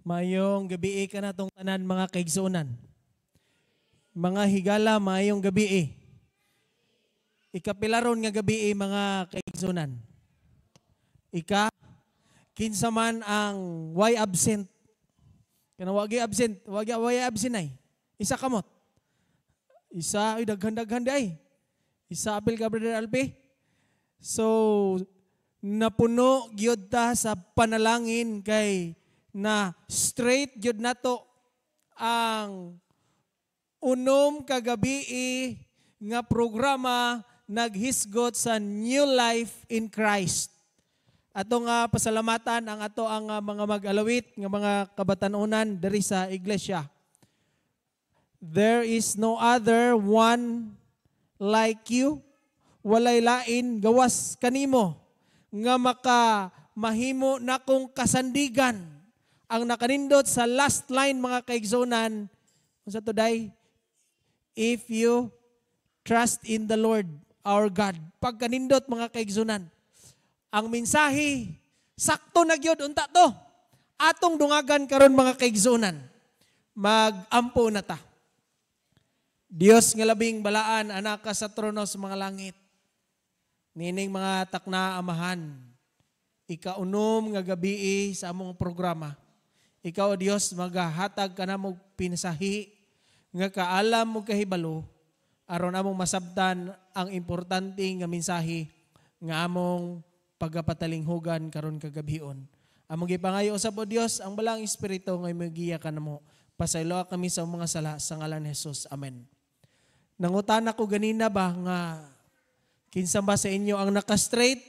Mayong gabi ka na tong tanan mga kaigsunan. Mga higala, mayong gabi. Ikapilaron nga gabi mga kaigsunan. Kinsa man ang why absent. Kana wagi absent, why absent ay. Isa kamot. Isa ay daghan-daghan ay. Isa apil ka Brother Alpi. So napuno gyud ta sa panalangin kay na straight gyud nato ang unom kagabi nga programa naghisgot sa New Life in Christ. Ato nga pasalamatan ang ato ang mga mag-alawit nga mga kabatanunan diri sa iglesia. There is no other one like you. Walay lain gawas kanimo nga mahimo na kong kasandigan. Ang nakanindot sa last line mga kaigsunan, sa today, if you trust in the Lord our God. Pagkanindot mga kaigsunan, ang mensahe, sakto na gyud unta to. Atong dungagan karon mga kaigsunan, mag-ampo na ta. Dios nga labing balaan, anak ka sa trono sa mga langit. Nining mga takna amahan, ikaunom nga gabi sa among programa. Ikaw, Dios, magahatag ka na mong pinsahi nga kaalam mo kahibalo aron among masabtan ang importante nga mensahe nga among pagkapatalinghugan karon kagabion. Among gipangayo usab o Dios ang balang espiritu nga magiya ka namo. Pasaylo kami sa mga sala sa ngalan ni Jesus. Amen. Nangutan ako ganina ba nga kinsa ba sa inyo ang naka-straight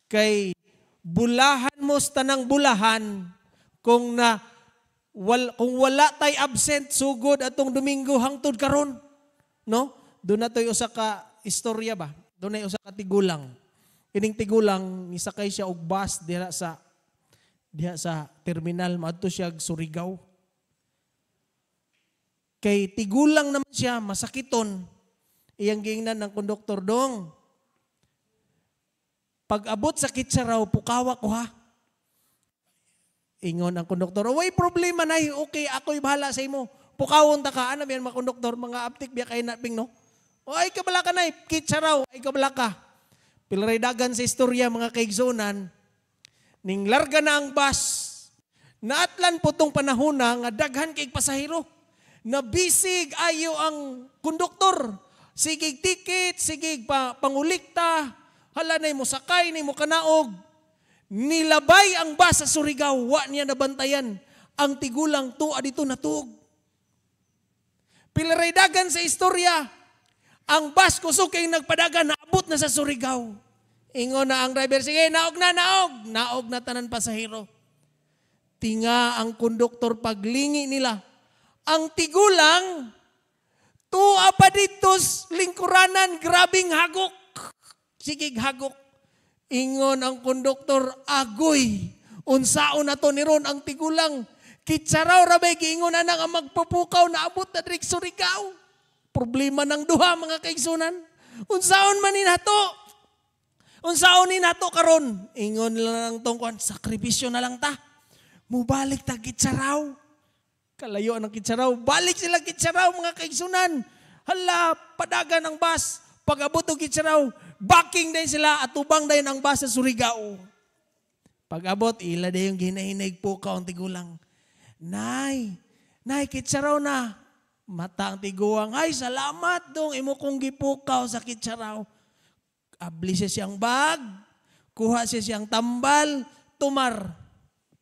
kay bulahan mo sa tanang bulahan kung wala tay absent sugod atong Domingo hangtod karon, no? Doon na to'y usa ka istorya ba? Doon na usa ka tigulang. Ining tigulang ni sakay siya og bus diha sa terminal maadto siya Surigao. Kay tigulang naman siya masakiton. Iyang giingnan ng konduktor dong. Pag abot sa Kitsaraw, pukawa ko ha. Ingon ang konduktor, way problema na, okay, ako'y bahala sa imo. Pukawon ta ka, ano yan mga konduktor, mga aptik biya kayo naping, no? O ay kabala ka na, Kitsaraw, ay kabala ka. Pilray dagan sa istorya mga kaigsunan, ning larga na ang bus, naatlan po tong panahon na nga daghan kay pasahero, nabisig ayo ang konduktor, sigig ticket, sigig pangulikta, hala na mo sakay, na mo kanaog, nilabay ang bus sa Surigao, wa niya nabantayan. Ang tigulang tuwa dito natuog. Pilaray dagan sa istorya, ang bus kusukay nagpadagan, naabot na sa Surigao. Ingon na ang driver, sige, naog na. Naog na tanan pasahero. Tinga ang konduktor paglingi nila. Ang tigulang, tuwa pa dito lingkuranan, grabing hagok. Sige, hagok. Ingon ang konduktor, agoy, unsaon na to ni Ron ang tigulang. Kitsaraw rabay, giingon na nga magpupukaw na abot na drik Surigao. Problema ng duha mga kaigsunan. Unsaon man ni nato? Unsaon ni nato karon? Ingon lang tungkon, sakripisyo na lang ta. Mubalik ta Kitsaraw. Kalayo ng Kitsaraw, balik sila Kitsaraw mga kaigsunan. Hala, padagan ang bus. Pag abot og Kitsaraw, backing din sila at tubang din ang bus sa Surigao. Pag abot, ila din yung ginahinig po ka ang tigulang. Nay, Kitsaraw na. Mata ang tiguang, ay salamat dong, imo kong gipukaw sa Kitsaraw. Abli siya siyang bag, kuha siya siyang tambal, tumar.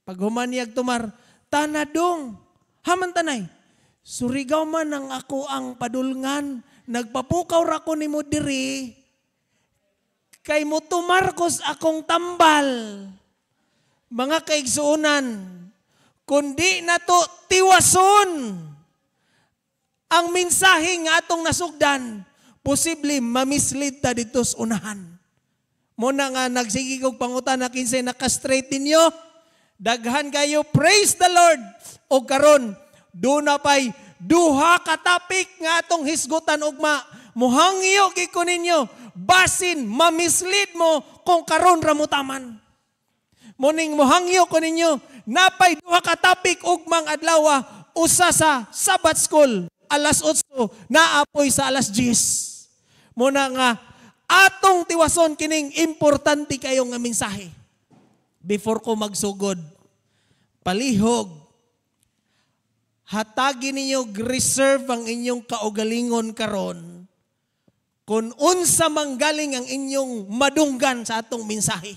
Pag humaniag tumar, tanadong, haman tanay, Surigao man ang ako ang padulngan, nagpapukaw ra ko ni mo diri, kay mo tumarkos akong tambal. Mga kaigsuunan, kundi na to tiwason ang mensahe nga atong nasugdan, posible mamislead ta dito sa unahan. Muna nga nagsigig og pangutan na kinsay naka-straight ninyo, daghan kayo, praise the Lord. O karon, doon na pa'y duha ka topic nga atong hisgutan ugma, muhangyo giko ninyo, basin, mamislead mo kung karon ramutaman. Muning mohangyo ko ninyo, napay duha ka topic ugmang adlaw, usa sa Sabbath School alas 8, naapoy sa alas 10. Muna nga atong tiwason kining importante kayo nga mensahe. Before ko magsugod, palihog, hatagi ninyo reserve ang inyong kaugalingon karon kung unsa manggaling ang inyong madunggan sa atong mensahe.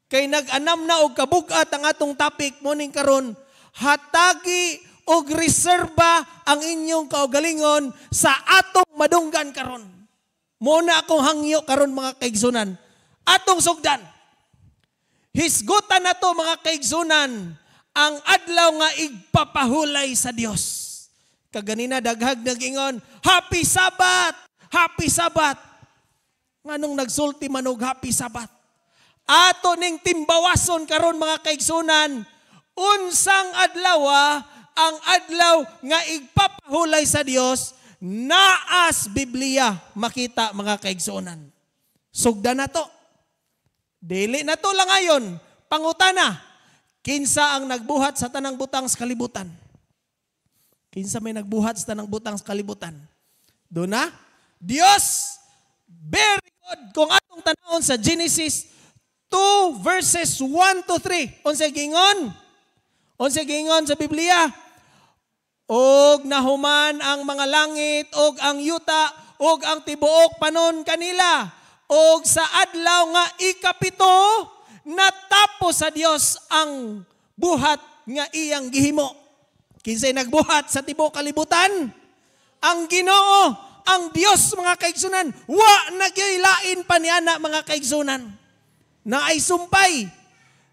Kay nag-anam na og kabugat ang atong topic morning karon, hatagi og reserba ang inyong kaugalingon sa atong madunggan karon. Muna akong hangyo karon mga kaigsunan, atong sugdan. Hisgutan na to mga kaigsunan, ang adlaw nga igpapahulay sa Dios. Kaganina daghag nagingon, Happy Sabbath! Happy Sabbath! Nganong nagsulti man og Happy Sabbath? Ato ning timbawason karon mga kaigsunan, unsang adlaw ang adlaw nga igpapahulay sa Dios, naas Biblia makita mga kaigsunan. Sugdan na to. Dili na to lang ayon, pangutana, kinsa ang nagbuhat sa tanang butang sa kalibutan? Kinsa may nagbuhat sa tanang butang sa kalibutan? Doon na, Dios, very good. Kung atong tanawon sa Genesis 2 verses 1 to 3, unsa gingon sa Biblia? Og nahuman ang mga langit, og ang yuta, og ang tibuok panon kanila. Og sa adlaw nga ikapito, natapos sa Dios ang buhat nga iyang gihimo. Kinsay nagbuhat sa tibuok kalibutan? Ang Ginoo, ang Dios mga kaigsunan. Wa nagyaylain pa niana mga kaigsunan. Na ay sumpay.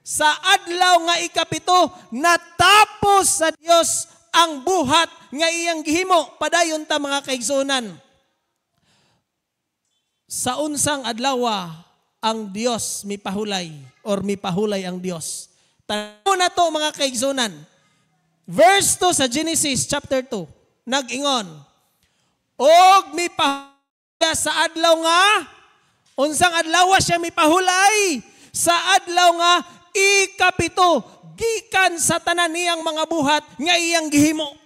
Sa adlaw nga ikapito, natapos sa Dios ang buhat nga iyang gihimo. Padayon ta mga kaigsunan. Sa unsang adlaw ang Dios mipahulay or mipahulay ang Dios. Tanaw na to mga kaigsunan. Verse 2 sa Genesis chapter 2. Nag-ingon, og mipahulay sa adlaw nga, unsang adlaw siya mipahulay? Sa adlaw nga ikapito, gikan sa tanan niyang mga buhat nga iyang gihimo.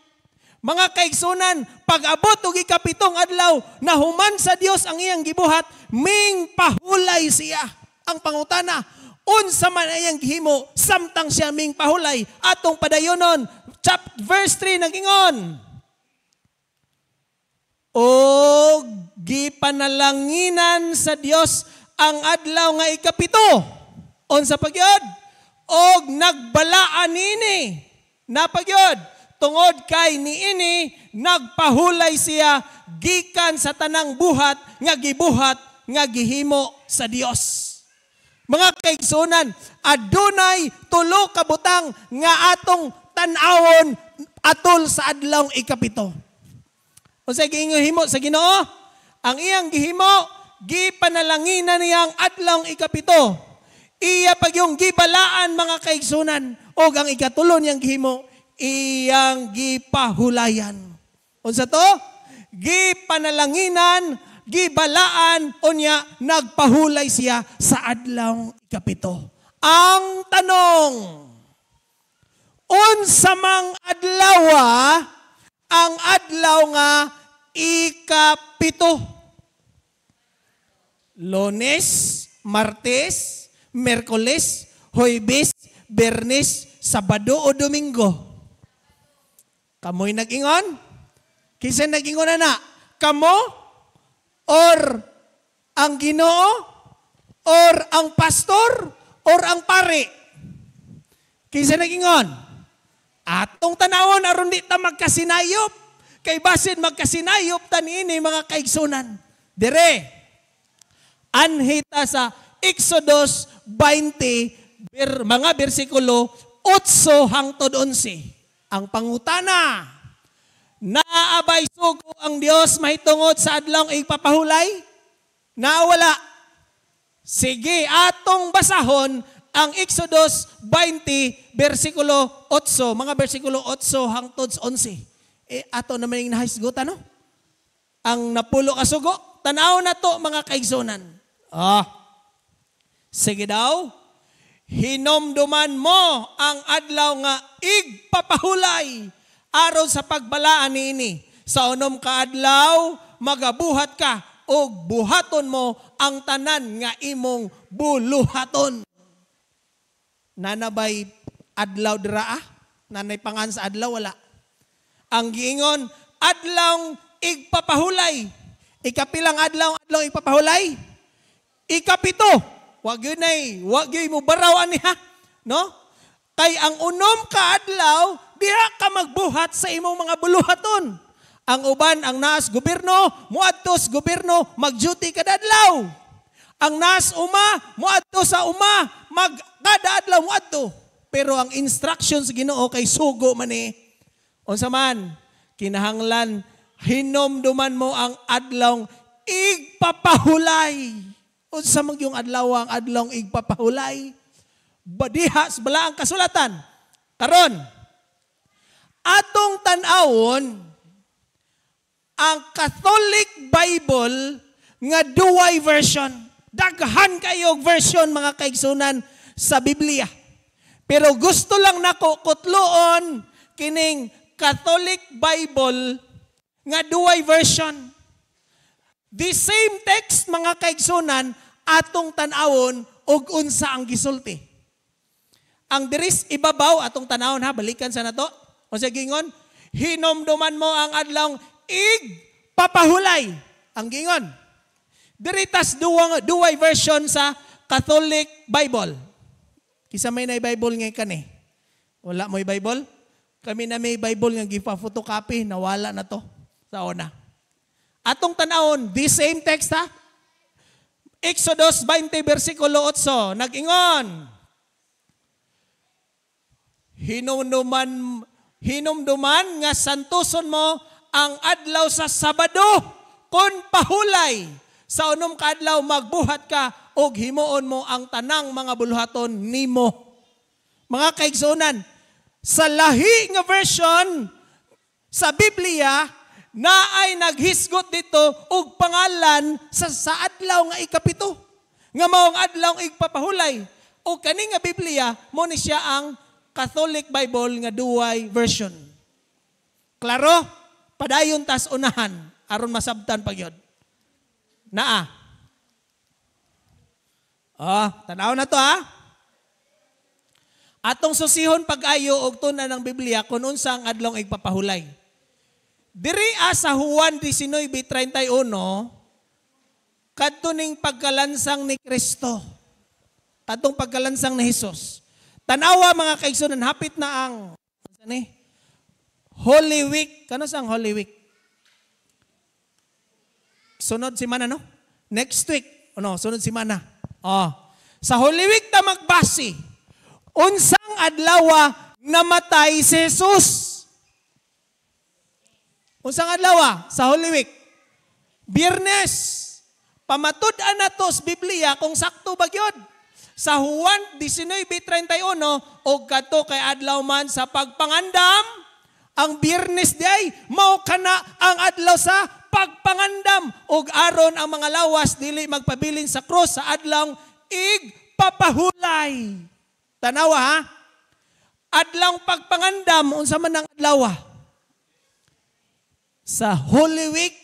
Mga kaigsunan, pag-abot og ikapitong adlaw, nahuman sa Dios ang iyang gibuhat, ming pahulay siya. Ang pangutana, unsa man iyang gihimo, samtang siya ming pahulay. Atong padayonon, verse 3 nagingon, o gipanalanginan sa Dios ang adlaw nga ikapito. Unsa pagyod? Og nagbalaan nini. Napagyod. Tungod kay niini, nagpahulay siya gikan sa tanang buhat nga gibuhat nga gihimo sa Dios. Mga kaigsunan, adunay tulo ka butang nga atong tan-awon atol sa adlaw ikapito. Unsa gihimo sa Ginoo? Ang iyang gihimo, gipanalanginan niyang adlaw ikapito. Iya pag yung gibalaan mga kaigsunan, o ang ikatulo niyang gihimo, iyang gipahulayan. Unsa to? Gipanalanginan, gibalaan, unya nagpahulay siya sa adlaw ikapito. Ang tanong, unsa mang adlaw ang adlaw nga ikapito? Lunes, Martes, Merkoles, Huwebes, Bernes, Sabado o Domingo? Kamo'y nag-ingon? Kinsa nag-ingon na? Kamo? Or ang Ginoo? Or ang pastor? Or ang pare? Kinsa nag-ingon? Atong tanawon aron di ta magkasinayop. Kay basin magkasinayop tanini mga kaigsunan. Dire, anhita sa Exodus 20, mga bersikulo 8 hangtod 11. Ang pangutana, naabay sugo ang Dios mahitungod sa adlaw ipapahulay? Nawala. Sige, atong basahon ang Exodus 20, versikulo 8, mga versikulo 8 hangtod 11. Ato naman yung nahisgutan, no? Ang napulo kasugo, tanaw na to mga kaigsunan. Sige daw, Hinomduman mo ang adlaw nga igpapahulay aron sa pagbalaan niini. Sa unom ka adlaw magabuhat ka o buhaton mo ang tanan nga imong buluhaton. Nanabay adlaw dira nanay pangan sa adlaw wala. Ang giingon adlaw igpapahulay. Ikapilang adlaw igpapahulay? Ikapito. Wag yun mo barawan niya, no? Kay ang unom ka adlaw, diha ka magbuhat sa imong mga buluhaton. Ang uban, ang naas gobyerno, muadtos gobyerno, mag-duty kada adlaw. Ang naas muadto sa kada adlaw muadto. Pero ang instructions Ginoo kay sugo man ni. Unsa man, kinahanglan hinomduman mo ang adlaw igpapahulay. Unsa man yung adlaw ang adlaw igpapahulay? Badiha sa balaang kasulatan. Karon, atong tan-awon ang Catholic Bible nga duay version. Daghan kayo version mga kaigsunan sa Biblia. Pero gusto lang nako kutloon kining Catholic Bible nga duay version. The same text mga kaigsunan atong tan-awon og unsa ang gisulti. Ang diris ibabaw atong tan-awon balikan sa nato. O sa gingon, hinomduman mo ang adlaw igpapahulay. Ang gingon. Diritas duway version sa Catholic Bible. Kisa may na Bible nga kani. Wala mo'y Bible? Kami na may Bible nga gipa-photocopy, nawala na to sa una. Atong tanawon, the same text Exodus 20 versikulo 8, nag-ingon, Hinumduman nga santuson mo ang adlaw sa Sabado kon pahulay. Sa unom ka adlaw magbuhat ka og himuon mo ang tanang mga buluhaton nimo. Mga kaigsunan, sa lahi nga version sa Biblia na ay naghisgot dito og pangalan sa adlaw nga ikapito. Nga maong adlaw igpapahulay. O kani nga Biblia mo ni siya ang Catholic Bible nga duay version. Klaro? Padayon tas unahan aron masabtan pagyod. Naa. Tanaw na to Atong susihon pag-ayo og tuna ng Biblia kung unsa ang adlaw igpapahulay. Diri sa Juan 19:31 kadto ning pagkalansang ni Kristo. Kadtong pagkalansang ni Hesus. Tanawa mga kaigsunan, hapit na ang Holy Week. Kano sang Holy Week? Sunod simana, no? Next week. Sunod simana. Sa Holy Week ta magbasi. Unsang adlaw namatay si Jesus? Unsang adlaw sa Holy Week? Biyernes. Pamatud-an na to sa Biblia kung sakto ba gyud. Sa Juan 19:31 og kadto kay adlaw man sa pagpangandam, ang Biyernes day mao kana ang adlaw sa pagpangandam og aron ang mga lawas dili magpabilin sa krus sa adlaw igpapahulay. Tanawa adlaw pagpangandam unsa man ang adlaw? Sa Holy Week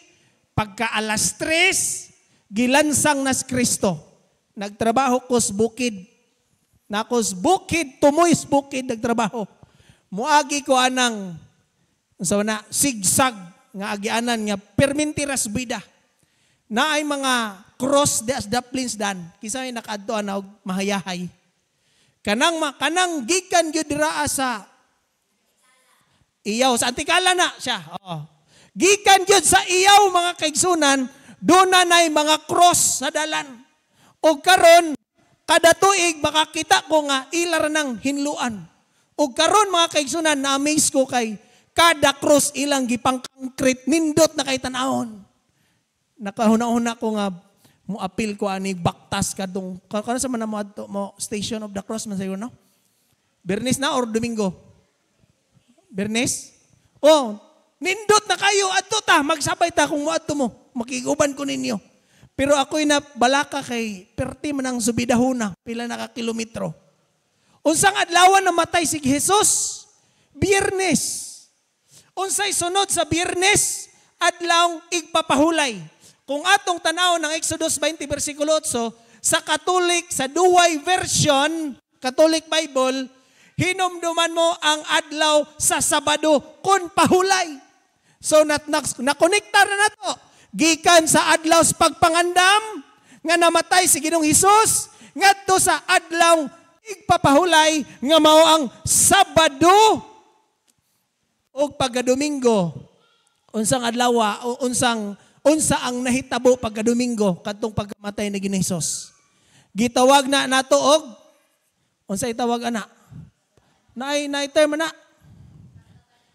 pagka alas 3 gilansang nas Kristo. Nagtrabaho ko sa bukid. Nakos bukid, tumoy sa bukid nagtrabaho. Muagi ko anang sigsag nga agianan nga permintiras bida. Na ay mga cross das daplins dan. Kisa ay nakaadto na og mahayahay. Kanang gikan gyud dira sa iyaw sa Antikala na siya. Gikan gyud sa iyaw mga kaigsunan, doon na nay mga cross sa dalan. O karon kada tuig makakita ko nga ilar ng hinluan. O karon mga kaigsunan, na-amaze ko kay kada cross ilang gipang-concrete nindot na kay tanahon. Nakahuna-huna ko nga muapil ko ani baktas kadong kano sa man mo Station of the Cross man sayo no? Bernes na or Domingo? Bernes? Nindot na kayo adto ta magsabay ta kung moadto mo. Makiguban ko ninyo. Pero ako'y nabalaka kay perti man ang subidahuna, pila na ka kilometro. Unsang adlaw namatay si Jesus? Biyernes. Unsay sunod sa Biyernes? Adlaw igpapahulay. Kung atong tanaw ng Exodus 20 versikulo 8, sa Catholic, sa Duway version, Catholic Bible, hinumduman mo ang adlaw sa Sabado kun pahulay. So nakonektar na nato. Gikan sa adlaw sa pagpangandam nga namatay si Ginoong Hesus ngadto sa adlaw igpapahulay nga mao ang Sabado o pagka-Domingo. Unsang adlaw unsa ang nahitabo pagka-Domingo kadtong pagkamatay ni Ginoong Hesus. Gitawag na nato og unsa itawag ana? Naay term na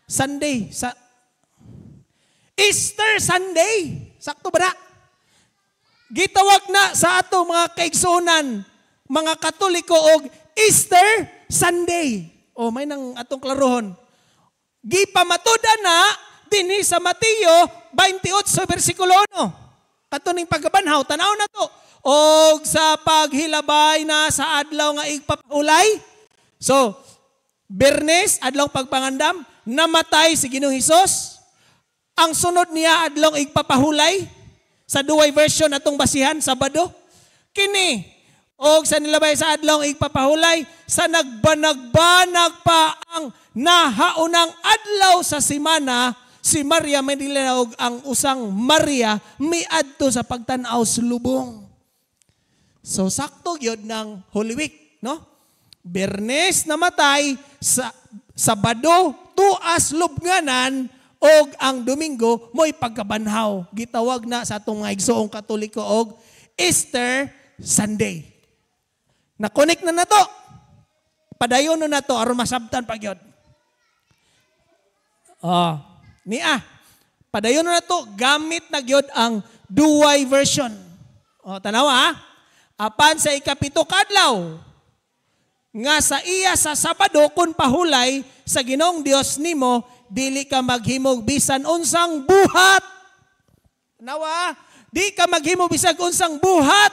Sunday sa Easter Sunday. Sakto ba na? Gitawag na sa ato mga kaigsunan, mga Katoliko og Easter Sunday. O may nang atong klarohon. Gipamatuda na dinhi sa Mateo 28 versikulo 1. Katuning pagkabanhaw, tanaw na to. Og sa paghilabay na sa adlaw nga igpapahulay. So, Biyernes, adlaw pagpangandam, namatay si Ginoong Hesus. Ang sunod niya adlaw igpapahulay sa Duway version atong basihan Sabado. Kini og sa nilabay sa adlaw igpapahulay sa nagbanag-banag pa ang nahaunang adlaw sa semana, si Maria Magdalena og ang usang Maria miadto sa pagtan-aw sa lubong. So sakto gyud ng Holy Week, no? Biyernes namatay, sa Sabado tuas lubnganan, og ang Domingo mo'y pagkabanhaw. Gitawag na sa atong mga igsoong Katoliko og Easter Sunday. Na-connect na to. Padayon na to aron masabtan pa gyud. Padayon na to gamit na gyud ang Duway version. Tanawa apan sa ikapito kadlaw nga sa iya sa Sabado kun pahulay sa Ginoong Dios nimo, dili ka maghimog bisan unsang buhat. Nawa, di ka maghimog bisan unsang buhat.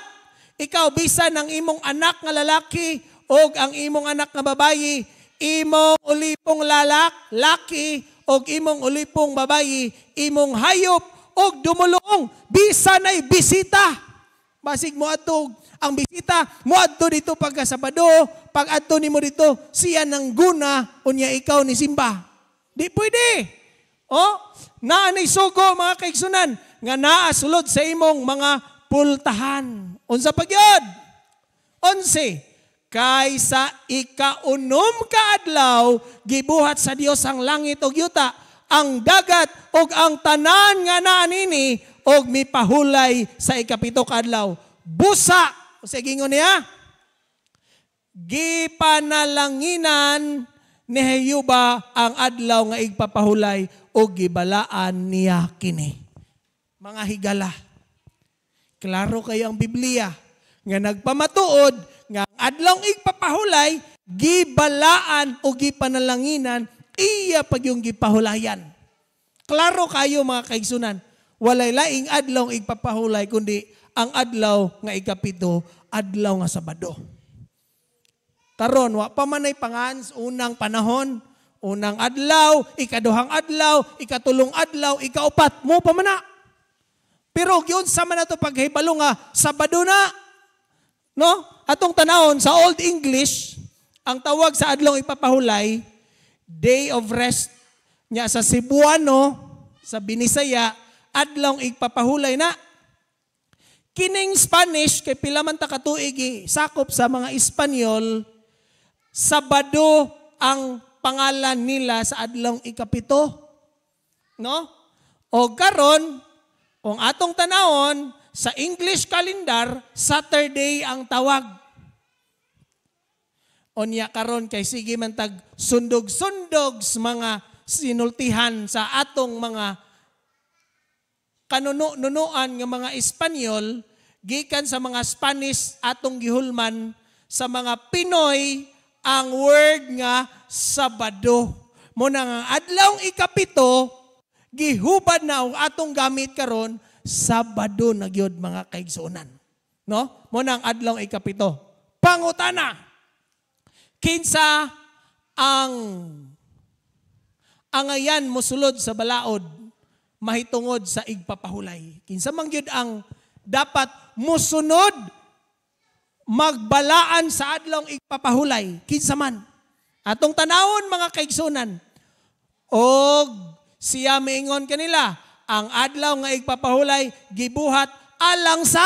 Ikaw bisan ang imong anak nga lalaki o ang imong anak nga babayi, imong ulipong laki o imong ulipong babayi, imong hayop o dumulong bisan ay bisita. Basig mo adto ang bisita, mo adto dito pagka Sabado, pag adto nimo dito, siya nang guna unya ikaw ni simba. Di pwede. Naanay sugo mga kaigsunan nga naa sulod sa imong mga pultahan. Unsa pa gyud? 11. Kaysa ikaunom ka adlaw gibuhat sa Dios ang langit ug yuta, ang dagat ug ang tanan nga naa nini og mipahulay sa ikapito ka adlaw. Busa, sa gingon niya, gipanalanginan ni Jehova ang adlaw nga igpapahulay o gibalaan niya kini. Mga higala, klaro kayo ang Biblia nga nagpamatuod nga ang adlaw igpapahulay, gibalaan o gipanalanginan, iya pag yung gipahulayan. Klaro kayo mga kaigsunan, walay laing adlaw igpapahulay kundi ang adlaw nga ikapito, adlaw nga Sabado. Karon wa pa man ay pangan unang panahon, unang adlaw, ikaduhang adlaw, ikatulong adlaw, ikaupat mo pa man na. Pero gyud sa man nato paghibalo nga Sabado na. No? Atong tanawon sa Old English, ang tawag sa adlaw ipapahulay, Day of Rest. Nya sa Cebuano, sa Binisaya, adlaw ipapahulay na. Kining Spanish kay pila man ta katuig sakop sa mga Espanyol, Sabado ang pangalan nila sa adlaw ikapito. No? O karon, kung atong tanawon, sa English calendar, Saturday ang tawag. Onya karon kay sige man tag sundog-sundog mga sinultihan sa atong mga kanunuan ng mga Espanyol, gikan sa mga Spanish atong gihulman, sa mga Pinoy, ang word nga Sabado. Muna nga adlaw ikapito, gihubad na ang atong gamit karon, Sabado na gyud mga kaigsunan. No? Muna ang adlaw ikapito. Pangutana, kinsa ang angayan mosulod sa balaod mahitungod sa igpapahulay. Kinsa man gyud ang dapat musunod magbalaan sa adlong igpapahulay. Kinsa man. Atong tanawon mga kaigsunan. Og siya miingon kanila, ang adlaw nga igpapahulay gibuhat alang sa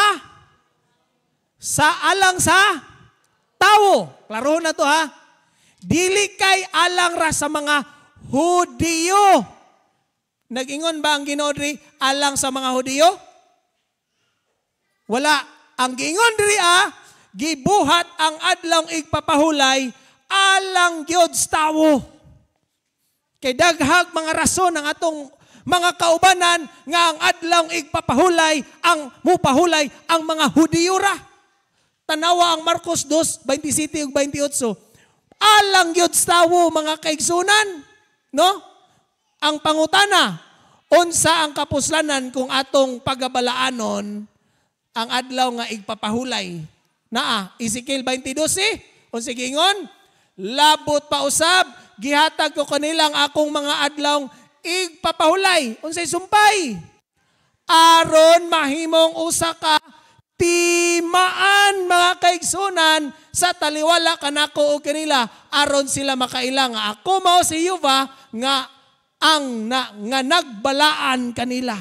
tawo. Klaro na to ha. Dili kay alang ra sa mga Hudiyo. Nag-ingon ba ang Ginoo diri alang sa mga Hudiyo? Wala. Ang giingon diri gibuhat ang adlaw igpapahulay alang gyud sa tawo. Kay daghag mga rason ang atong mga kaubanan nga ang adlaw igpapahulay ang mupahulay ang mga Hudiyo ra. Tanawa ang Marcos 2:27 ug 28. Alang gyud sa tawo mga kaigsunan, no? Ang pangutana, unsa ang kapuslanan kung atong pagabalaanon ang adlaw nga igpapahulay? Naa, Ezekiel 22, unsa giingon? Labot pa usab, gihatag ko kanilang akong mga adlaw igpapahulay. Unsay sumpay? Aron mahimong usa ka timaan mga kaigsunan sa taliwala kanako o kanila aron sila makailang nga ako mao si Jehova nga nga nagbalaan kanila.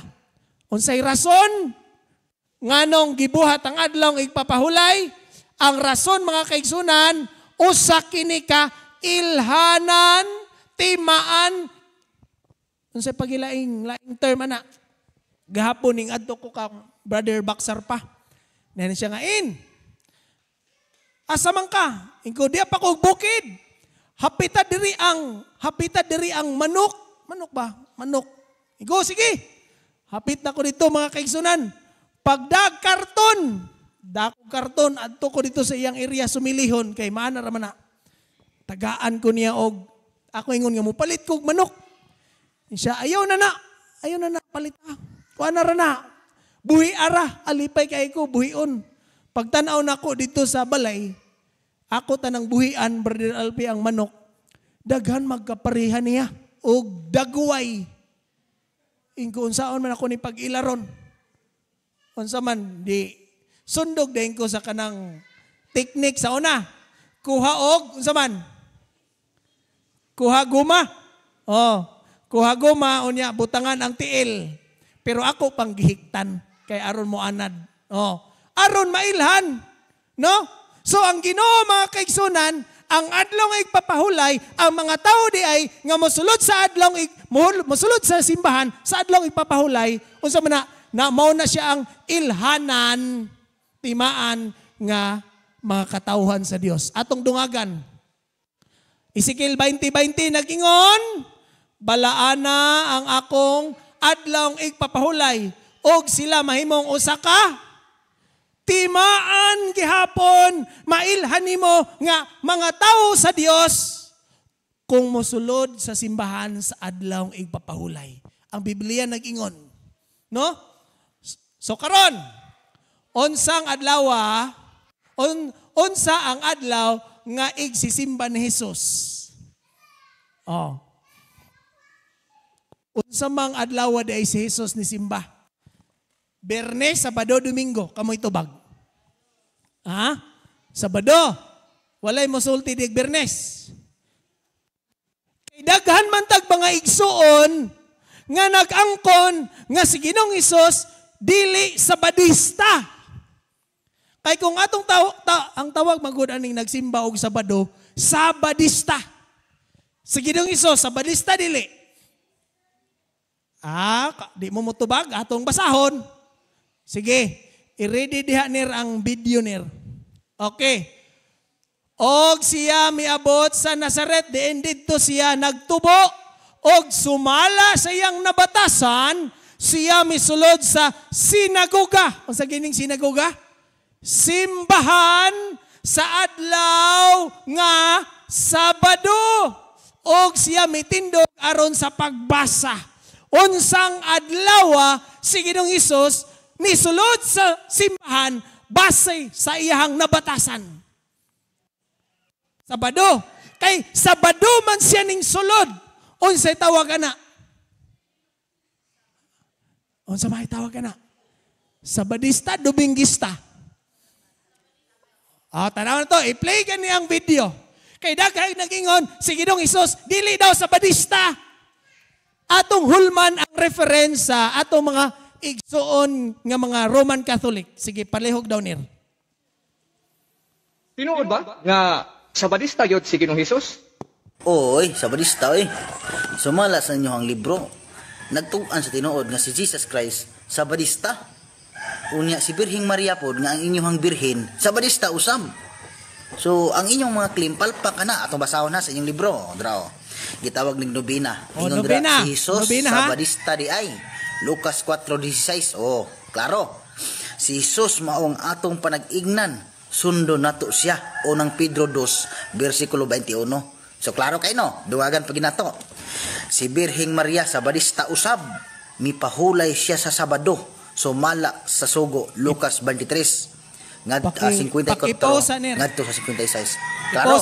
Unsay rason nganong gibuhat ang adlaw igpapahulay? Ang rason mga kaigsunan usa kini ka ilhanan, timaan. Unsay pagilaing term ana? Gahapon ning adto ko ka Brother Baksar pa. Nana siya nga asa man ka? Ingko diya pa kog bukid. Hapita diri ang manok. Manok ba? Manok. Ingko sige. Hapit na ko dito mga kaigsunan. Pagdag karton. Dako karton adto ko dito sa iyang area sumilihon kay maana ra man na. Tagaan ko niya og ako ingon nga mo palit kog manok. Siya ayaw na palit kuha na ra na. Buhi ara, alipay kay ko, buhion. Pagtanaw na ko dito sa balay, ako tanang buhian, Brother Alpi, ang manok, daghan magkaparihan niya, o dagway. Ingko unsaon man ako ni pag-ilaron. Unsa man, di, sundog dahin ko sa kanang teknik sa una. Kuha og, unsa man? Kuha guma. Kuha guma, unya, butangan ang tiil. Pero ako pang gihiktan. Kay aron mo anad. Aron mailhan. No? So ang Ginoo mga kaigsunan, ang adlaw nga igpapahulay, ang mga tao di ay nga mosulod sa adlaw mosulod sa simbahan, sa adlaw igpapahulay, unsa man na mao na siya ang ilhanan, timaan nga mga katawhan sa Dios. Atong dungagan. Ezekiel 20:20 nag-ingon, balaana ang akong adlaw igpapahulay og sila mahimong usa ka timaan gihapon mailhan nimo nga mga tawo sa Dios kung mosulod sa simbahan sa adlaw igpapahulay. Ang Biblia nag-ingon, no? So karon, unsang adlaw unsa ang adlaw nga igsisimba ni Hesus? Unsa mang adlaw day si Hesus ni simba? Bernes, Sabado, Domingo, kamoy tubag. Sabado. Walay mosulti dig Bernes. Kay daghan man tag mga igsuon nga nag-angkon nga si Ginoong Hesus dili sabadista. Kay kung atong ang tawag magud aning nagsimba og Sabado, sabadista. Si Ginoong Hesus sabadista dili. Di mo mutubag atong basahon. Sige, i-ready diha nir ang video nir. Okay. Og siya miabot sa Nazaret, diin dito siya nagtubo. Og sumala sa iyang nabatasan, siya misulod sa sinagoga. O sa gining sinagoga? Simbahan sa adlaw nga Sabado. Og siya mitindog aron sa pagbasa. Unsang adlaw si Ginoong Hesus nisulod sa simbahan base sa iyang nabatasan. Sabado. Kay Sabado man siya ning sulod. Unsay tawag ana? Unsa may tawag ana? Sabadista, Dominguista. Tanaw na to, i-play gani ang video. Kay daghay nagingon, si Ginoong Hesus, dili daw Sabadista. Atong hulman ang referensya atong mga igsuon nga mga Roman Catholic. Sige, palihog daw nir. Tinuod ba nga Sabadista yun si Ginoong Hesus? Oy, Sabadista oy. Sumala sa inyo ang libro. Nagtuan sa tinuod nga si Jesus Christ Sabadista. Unya si Birhing Maria pod nga ang inyong birhen Sabadista usam. So ang inyong mga claim palpak na atong basahon na sa inyong libro, draw. Gitawag ning nobena. Ingon dra si Jesus Sabadista di ay. Lucas 4:16. Klaro. Si Jesus maong atong panag-ignan. Sundo nato siya unang Pedro 2 bersikulo 21. So klaro kay no, duwagan pag nato. Si Birhing Maria Sabadista usab, mipahulay siya sa Sabado, sumala sa sugo, Lucas 23. Ngadto 54, ngadto sa 56. Klaro,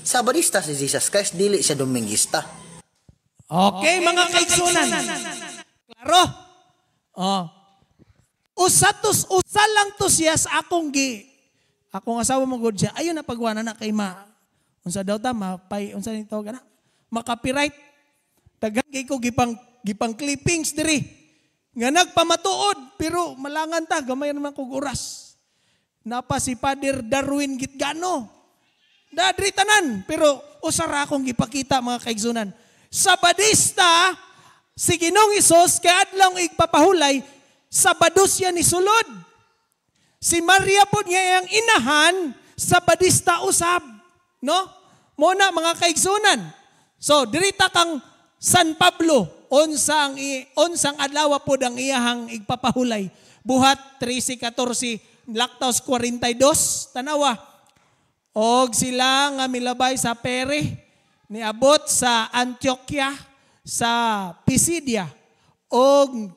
Sabadista si Jesus Christ, dili siya Dominguista. Okay, mga kaigsunan. Klaro? Usa lang to siya sa akong asawa mo god siya. Ayun na pagwana na kay unsa daw ta unsa nito kana? Makapiright. Daghan kay ko gipang clippings diri. Nga nagpamatuod pero malangan ta gamay naman kog oras. Napa si Father Darwin Gitgano. Dadri tanan pero usara akong gipakita mga kaigsunan. Sabadista si Ginoong Hesus kay adlaw igpapahulay Sabado siya ni sulod. Si Maria po niya ang inahan Sabadista usab, no? Muna mga kaigsunan. So dirita kang San Pablo, onsang adlaw po ang iyahang igpapahulay. Buhat 13:14, Laktaos 42, tanawa. Og sila nga milabay sa Pere, niabot sa Antioquia, sa Pisidia, og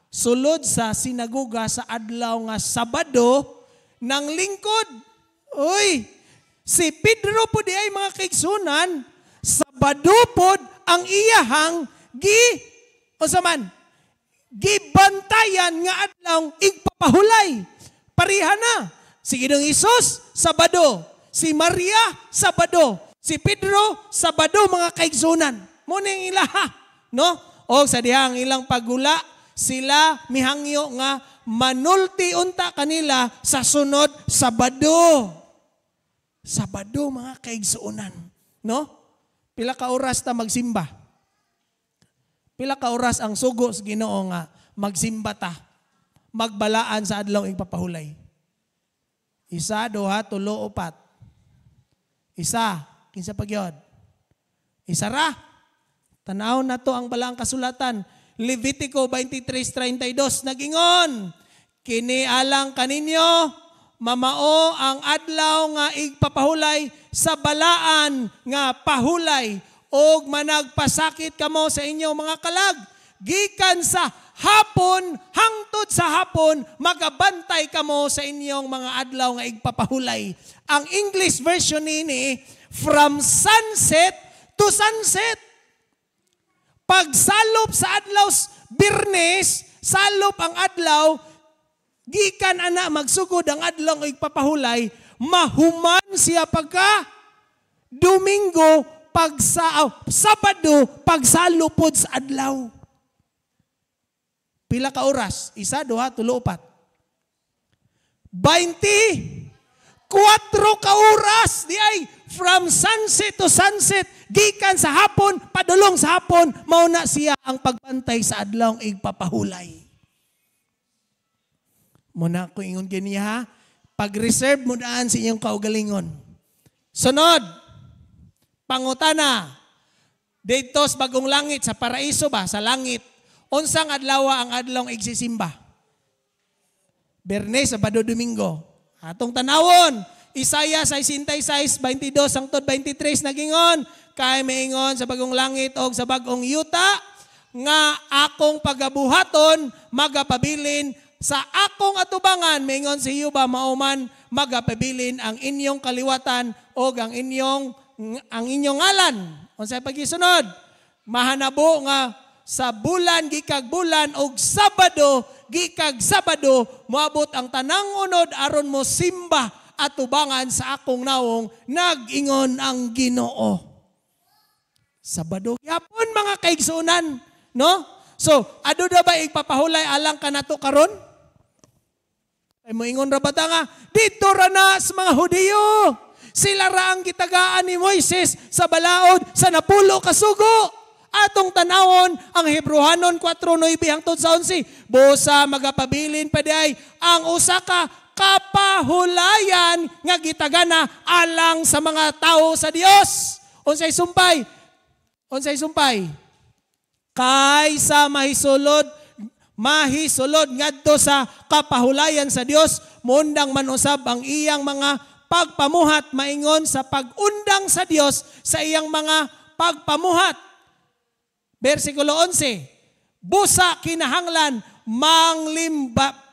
sulod sa sinagoga sa adlaw nga Sabado ng lingkod. Uy! Si Pedro po di ay mga kaigsunan, Sabado po ang iyahang gibantayan nga adlaw igpapahulay. Pariha na. Si Ginoong Hesus, Sabado. Si Maria, Sabado. Si Pedro, Sabado mga kaigsunan. Muna yung ilaha. No? O sa dihang ilang pagula, sila mihangyo nga manulti unta kanila sa sunod Sabado. Sabado mga kaigsuonan, no? Pila ka oras ta magsimba? Pila ka oras ang sugo sa Ginoo nga magsimba ta? Magbalaan sa adlaw igpapahulay. 1, 2, 3, 4. Kinsa pagyod? Isa ra. Tanaw na to ang balaang kasulatan. Levitico 23:32 nagingon, kini alang kaninyo mamao ang adlaw nga igpapahulay sa balaan nga pahulay og managpasakit kamo sa inyong mga kalag. Gikan sa hapon hangtod sa hapon magabantay kamo sa inyong mga adlaw nga igpapahulay. Ang English version nini from sunset to sunset. Pagsalop sa adlaw Biyernes, salop ang adlaw, gikan ana magsugod ang adlaw ng igpapahulay, mahuman siya pagka Domingo, Sabado, pagsalupod sa adlaw. Pila ka oras? 1, 2, 3, 4. 24 ka oras di ay from sunset to sunset, gikan sa hapon, padulong sa hapon, mauna siya ang pagbantay sa adlaw igpapahulay. Muna ko ingon kini ha, pag-reserve mo daan sa inyong kaugalingon. Sunod, pangutana, dito sa bagong langit, sa paraiso ba, sa langit, unsang adlaw ang adlaw igsisimba? Biyernes, Sabado, Domingo. Atong tanawon, Isaiah 66:22 hangtod 23 nagingon, kay maingon sa bagong langit o sa bagong yuta nga akong pagabuhaton magapabilin sa akong atubangan, mingon si Yuba, mauman magapabilin ang inyong kaliwatan o ang inyong ngalan. Unsay pagisunod? Mahanabo nga sa bulan, gikag bulan, o Sabado, gikag Sabado, moabot ang tanang unod aron mo simba at tubangan sa akong nawong, nag-ingon ang Ginoo. Sabado. Yapon mga kaigsunan, no? So, ado na ba ipapahulay alang ka nato karon? Ay moingon ra bata nga, dito ra na sa mga Hudiyo. Sila ra ang gitagaan ni Moises sa balaod sa napulo ka sugo. Atong tanawon ang Hebrehanon 4:9 hangtod sa 11. Busa magapabilin pa diay ang usa ka kapahulayan nga gitagana alang sa mga tao sa Dios. Unsay sumpay? Unsay sumpay? Kaysa mahisulod ngadto sa kapahulayan sa Dios, mundang manusab ang iyang mga pagpamuhat, maingon sa pag-undang sa Dios sa iyang mga pagpamuhat. Versikulo 11, busa kinahanglan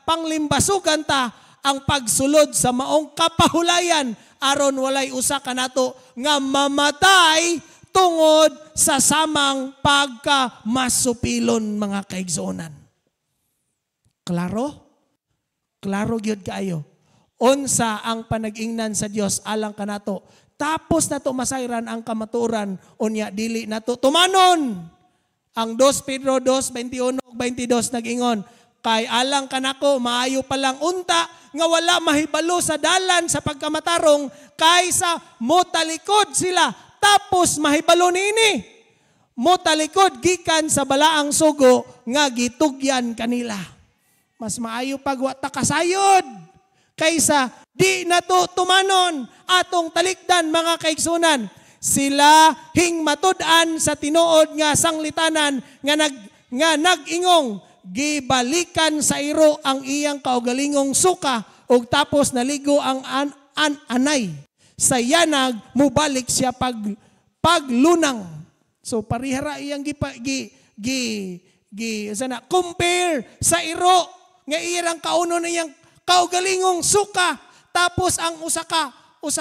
panglimbasugan ta ang pagsulod sa maong kapahulayan aron walay usa kanato nga mamatay tungod sa samang pagkamasupilon mga kaigsuonan. Klaro? Klaro gyud kaayo. Unsa ang panag-ingnan sa Dios alang kanato. Tapos nato masayran ang kamaturan unya dili nato tumanon. Ang 2 Pedro 2:21 ug 22 nag-ingon, kay alang kanako maayo pa lang unta nga wala mahibalo sa dalan sa pagkamatarong kaysa motalikod sila tapos mahibalo niini. Motalikod gikan sa balaang sugo nga gitugyan kanila. Mas maayo pag wa ta kasayod kaysa di nato tumanon atong talikdan mga kaigsunan. Sila hingmatud-an sa tinuod nga sanglitanan nga nag-ingong gibalikan sa iro ang iyang kaugalingong suka ug tapos naligo ang anay. Sa yanag mubalik siya paglunang. So parihara iyang compare sa iro nga iyang kauno na iyang kaugalingong suka tapos ang usa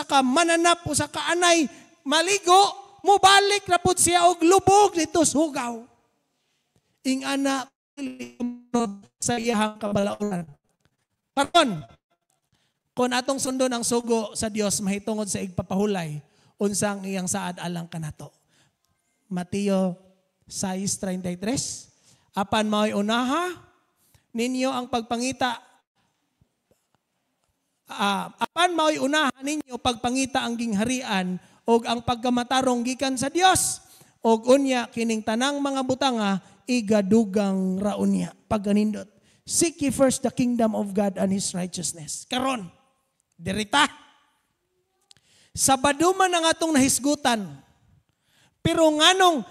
ka mananap, usa ka anay maligo, mubalik na pud siya og lubog dito sugaw. Ing anak sa iyang kabalauran. Karon, kung atong sundon ang sugo sa Dios mahitungod sa igpapahulay, unsang iyang saad alang kanato. Mateo 6:33, apan mao'y unaha ninyo ang pagpangita ninyo pagpangita ang gingharian og ang pagkamatarong gikan sa Dios og unya kining tanang mga butanga igadugang raunya pagganindot. Seek ye first the kingdom of God and His righteousness. Karon, dirita. Sabado man ang atong nahisgutan. Pero nganong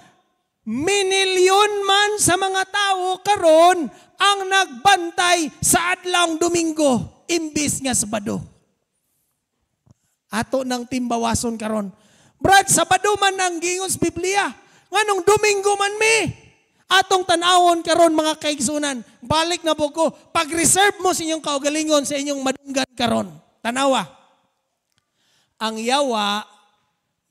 minilyon man sa mga tao karon ang nagbantay sa adlawng Domingo imbis nga Sabado. Ato nang timbawason karon. Brad, Sabado man ang gingon sa Biblia. Nganong Domingo man mi. Atong tanawon karon mga kaigsunan. Balik na po ko. Pag-reserve mo sa inyong kaugalingon sa inyong madunggan karon. Tanawa. Ang yawa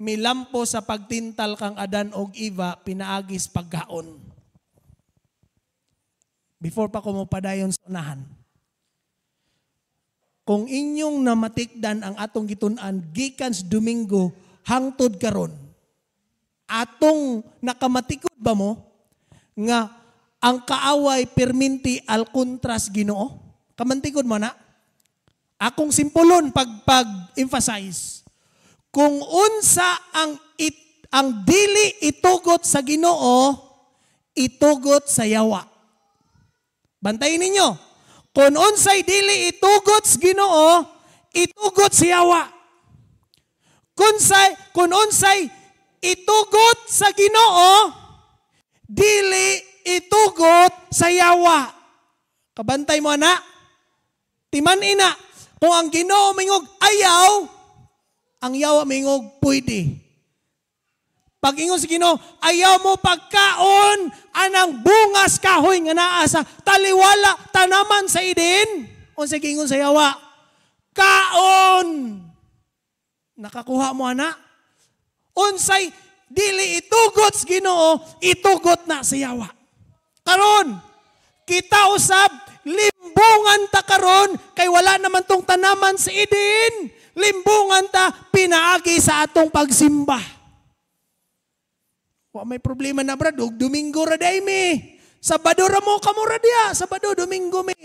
milampo sa pagtintal kang Adan og Eva pinaagis pagkaon. Before pa ko mo padayon sa unahan. Kung inyong namatikdan ang atong gitun-an gikan sa Domingo hangtod karon, atong nakamatikod ba mo nga ang kaaway perminti al kontras Ginoo? Kamantikod mo na? Akong simpulon pag-emphasize. Kung unsa ang dili itugot sa Ginoo, itugot sa yawa. Bantayin ninyo. Kung unsay dili itugot sa Ginoo, itugot sa yawa. Kung unsay itugot sa Ginoo, dili itugot sa yawa. Kabantay mo na. Timan ina. Kung ang Ginoo mingog ayaw, ang yawa mingog pwede. Pag ingon sa Ginoo, ayaw mo pagkaon anang bungas kahoy nga naa sa taliwala tanaman sa Eden. Unsa gingon sa Yawa? Kaon. Nakakuha mo ana? Unsay dili itugot sa Ginoo, itugot na sa Yawa. Karon, kita usab limbungan ta karon kay wala naman tong tanaman sa Eden. Limbungan ta pinaagi sa atong pagsimba. Wa may problema na brad, og Domingo ra day mi. Sabado ra mo kamo ra diya, Sabado Domingo mi.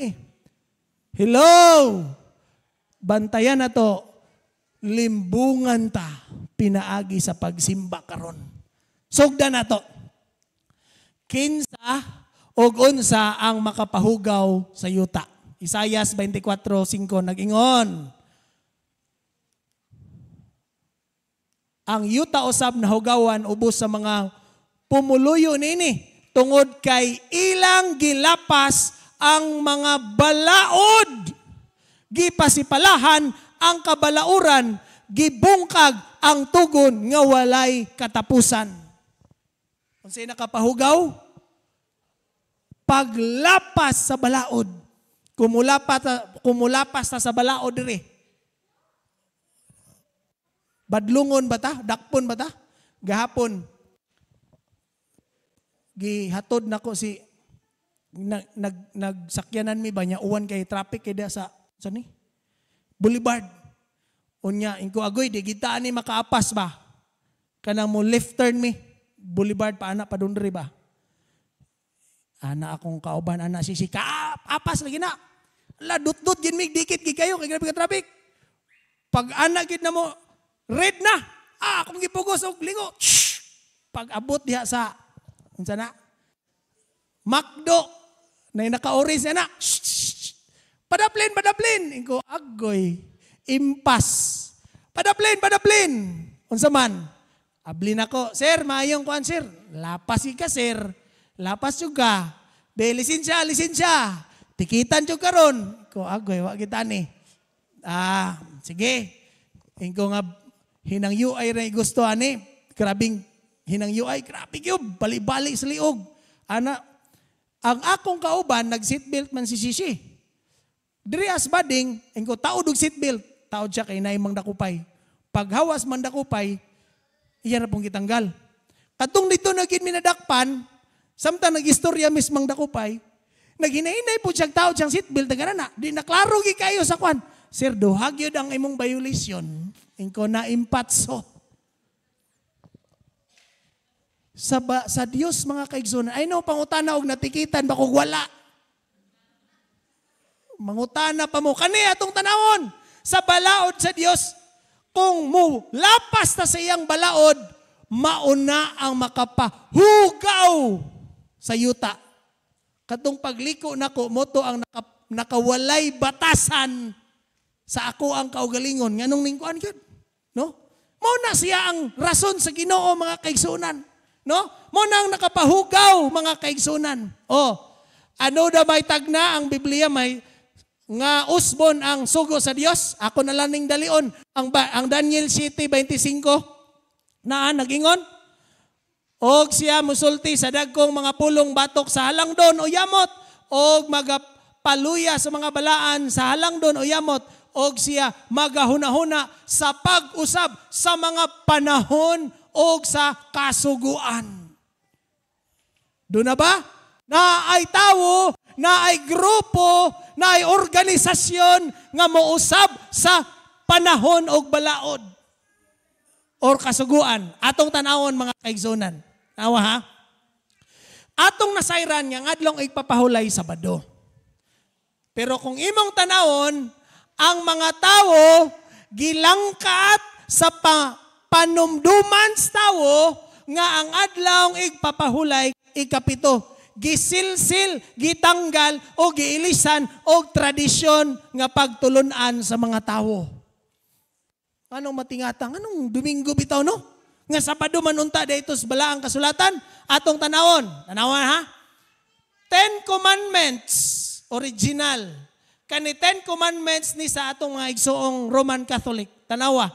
Hello. Bantayan na to. Limbungan ta pinaagi sa pagsimba karon. Sugda na to. Kinsa og unsa ang makapahugaw sa yuta. Isaias 24:5 nag-ingon. Ang yuta usab na hugawan ubos sa mga pumuluyo nini tungod kay ilang gilapas ang mga balaod. Gipasipalahan ang kabalauran, gibungkag ang tugon nga walay katapusan. Unsay nakapahugaw? Paglapas sa balaod. Kumulapas ta sa balaod diri. Badlungon ba ta? Dakpon ba ta? Gahapon. Gihatod nako si nagsakyanan mi ba nya uwan kay traffic kay da sa ni? Boulevard. Unya ingko agoy di kita ni makaapas ba? Kanang mo left turn mi. Boulevard pa ana pa dundri ba? Ana akong kauban ana si apas lagi na. La dut-dut gin mig dikit gi kayo kay grabe ka traffic. Pag ana gid na mo red na. Akong gipugos og lingo. Pag abot diha sa unsa na? Makdo. Na naka-orange na. Padaplin. Ingko agoy. Impas. Padaplin. Unsa man? Ablin ako. Sir, maayong kuan sir. Lapas ka sir. Lapas juga. De lisensya. Tikitan jud karon. Ko agoy wa kita ni. Sige. Ingko nga hinang UI rin gusto ani. Grabing hinang UI. Grabe yun. Bali-bali sa liog. Ana, ang akong kauban, nag-seatbelt man si Sisi. Diri as bading, ingko taod og seatbelt. Taod siya kay naimang dakupay. Paghawas man dakupay, iya na pong kitanggal. Katong dito naging minadakpan, samtang nag-istorya mismang dakupay, naghinay-hinay po siyang taod siyang seatbelt. Na, di naklaro kayo sa kwan. Sir, duhag yun ang imong violation. Ingko na impatso. Sa Dios mga kaigsunan, ay no, pangutana og natikitan, bakog wala. Mangutana pa mo, kani atong tanawon, sa balaod sa Dios, kung mo lapas na sa iyang balaod, mauna ang makapahugaw sa yuta. Katong pagliko nako, moto ang nakawalay batasan sa ako ang kaugalingon. Nganong ningkuan yun? No? Muna siya ang rason sa Ginoo mga kaigsunan. No? Muna ang nakapahugaw mga kaigsunan. Ano da may tagna ang Biblia may nga usbon ang sugo sa Dios? Ako na lang ning dalion. Ang Daniel 7:25 na nagingon. Og siya musulti sa dagkong mga pulong batok sa halangdon o yamot. Og magapaluya sa mga balaan sa halangdon o yamot. Og siya magahuna-huna sa pag-usab sa mga panahon o sa kasuguan. Doon na ba? Na ay tao, na ay grupo, na ay organisasyon nga mousab sa panahon o balaod o kasuguan. Atong tanawon mga kaigsunan. Nawa ha? Atong nasayran nga adlong igpapahulay Sabado. Pero kung imong tanawon, ang mga tao gilangkat sa panumduman sa tao nga ang adlaw igpapahulay ikapito. Gisilsil, gitanggal o giilisan o tradisyon nga pagtulunan sa mga tao. Anong matingatang? Anong Domingo bitaw no? Nga Sabado man unta dayto sa balaang kasulatan atong tanawon. Tanawon ha? 10 Commandments original. Kani 10 Commandments ni sa atong mga igsoong Roman Catholic. Tanawa.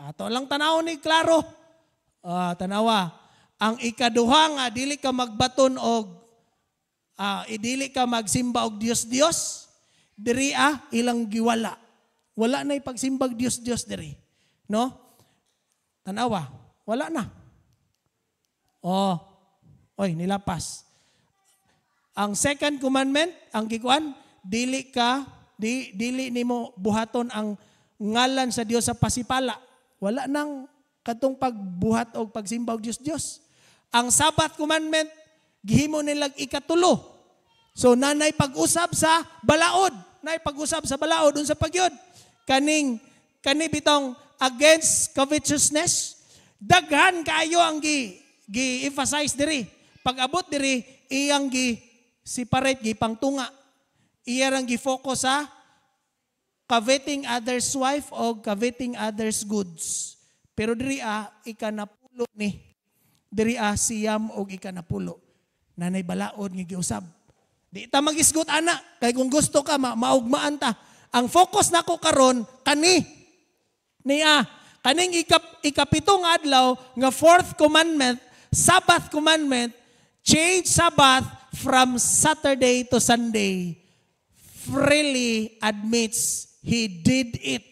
Ato lang tanaw ni klaro. Tanawa. Ang ikaduha nga dili ka magbaton og dili ka magsimba og Dios. Diri ilang giwala. Wala na ipagsimbag Diyos diri. No? Tanawa, wala na. Nilapas. Ang second commandment, ang gikuan, dili nimo buhaton ang ngalan sa Dios sa pasipala. Wala nang katong pagbuhat o pagsimba og Diyos. Ang Sabbath commandment, gihimo nilag ikatulo. So nanay pag-usab sa balaod. Nay pag-usab sa balaod unsa pagyod. Kani bitong against covetousness. Daghan kaayo ang gi-emphasize diri. Pag-abot diri iyang gi-separate gipangtunga. Iyang gi-focus sa coveting others' wife o coveting others' goods. Pero diri ikanapulo ni. Diri siyam og ikanapulo. Nanay balaod nga giusab. Di ta magisgot ana kay kung gusto ka maugmaan ta. Ang focus nako karon kaning ikapitong adlaw nga fourth commandment, Sabbath commandment, change Sabbath from Saturday to Sunday. Freely admits he did it.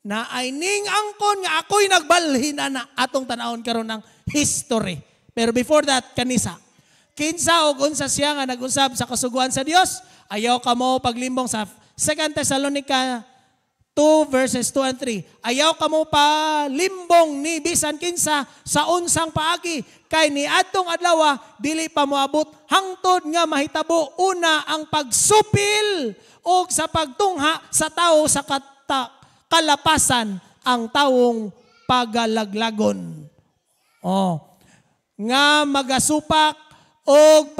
Na ay ning angkon nga ako'y nagbalhin na atong tanawon karon ng history. Pero before that, kanisa. Kinsa og unsa siya nga nag-usab sa kasuguan sa Dios, ayaw ka mo paglimbong sa 2 Thessalonica 2 verses 2 and 3. Ayaw ka mo palimbong ni bisan kinsa sa unsang paagi kay ni adtong adlaw dili pa moabot hangtod nga mahitabo una ang pagsupil og sa pagtungha sa tao sa kalapasan ang taong pagalaglagon. Nga magasupak og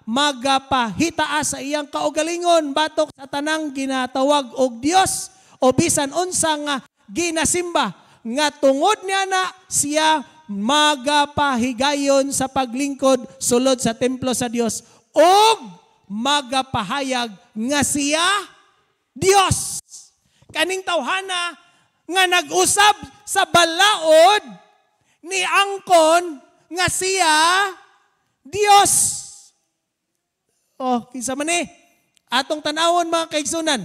magapahitaas sa iyang kaugalingon batok sa tanang ginatawag og Dios o bisan unsang ginasimba nga tungod niya na siya magapahigayon sa paglingkod sulod sa templo sa Dios og magapahayag nga siya Dios. Kaning tawhana nga nag-usab sa balaod ni angkon nga siya Dios. Kinsa man atong tanawon mga kaigsunan.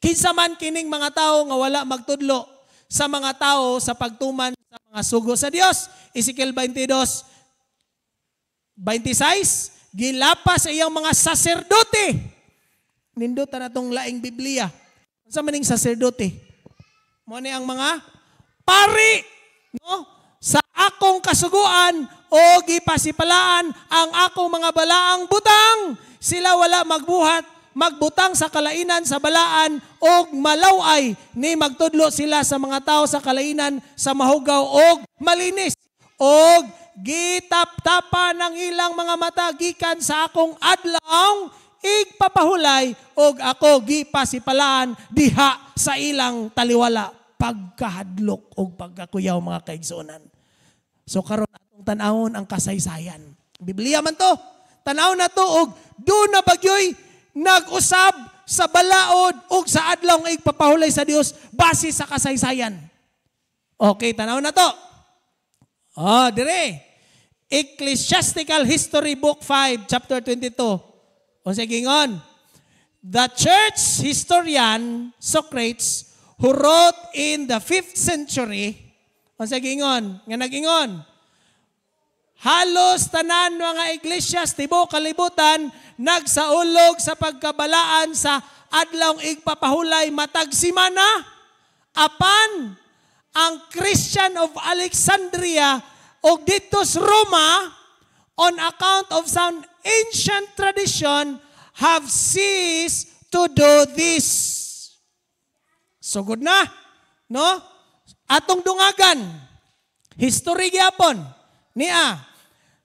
Kinsa man kining mga tao nga wala magtudlo sa mga tao sa pagtuman sa mga sugo sa Dios. Ezekiel 22:26, gilapas sa iyang mga saserdote. Nindutan natong laing Biblia. Unsa maning saserdote? Mo ni ang mga pari, no? Sa akong kasuguan o gipasipalaan ang akong mga balaang butang. Sila wala magbutang sa kalainan sa balaan o malaway ni magtudlo sila sa mga tao sa kalainan sa mahugaw o malinis. O gitap-tapa ng ilang mga mata gikan sa akong adlaw igpapahulay og ako gipasipalaan diha sa ilang taliwala pagkahadlok o pagkakuyaw mga kaigsunan. So karon atong tanawon ang kasaysayan. Biblia man to. Tanaw na to og do na bagyoy nag-usab sa balaod og sa adlaw nga igpapahulay sa Dios base sa kasaysayan. Okay, tanaw na to. Dire. Ecclesiastical History Book 5, chapter 22. Unsa gingon? The church historian Socrates who wrote in the 5th century, unsa gingon? Nga nagingon, halos tanan mga iglesyas tibuok kalibutan nagsaulog sa pagkabalaan sa adlaw igpapahulay matag simana. Apan ang Christian of Alexandria o dito sa Roma on account of some ancient tradition have ceased to do this. So good na, no? Atong dungagan, history gyapon niya.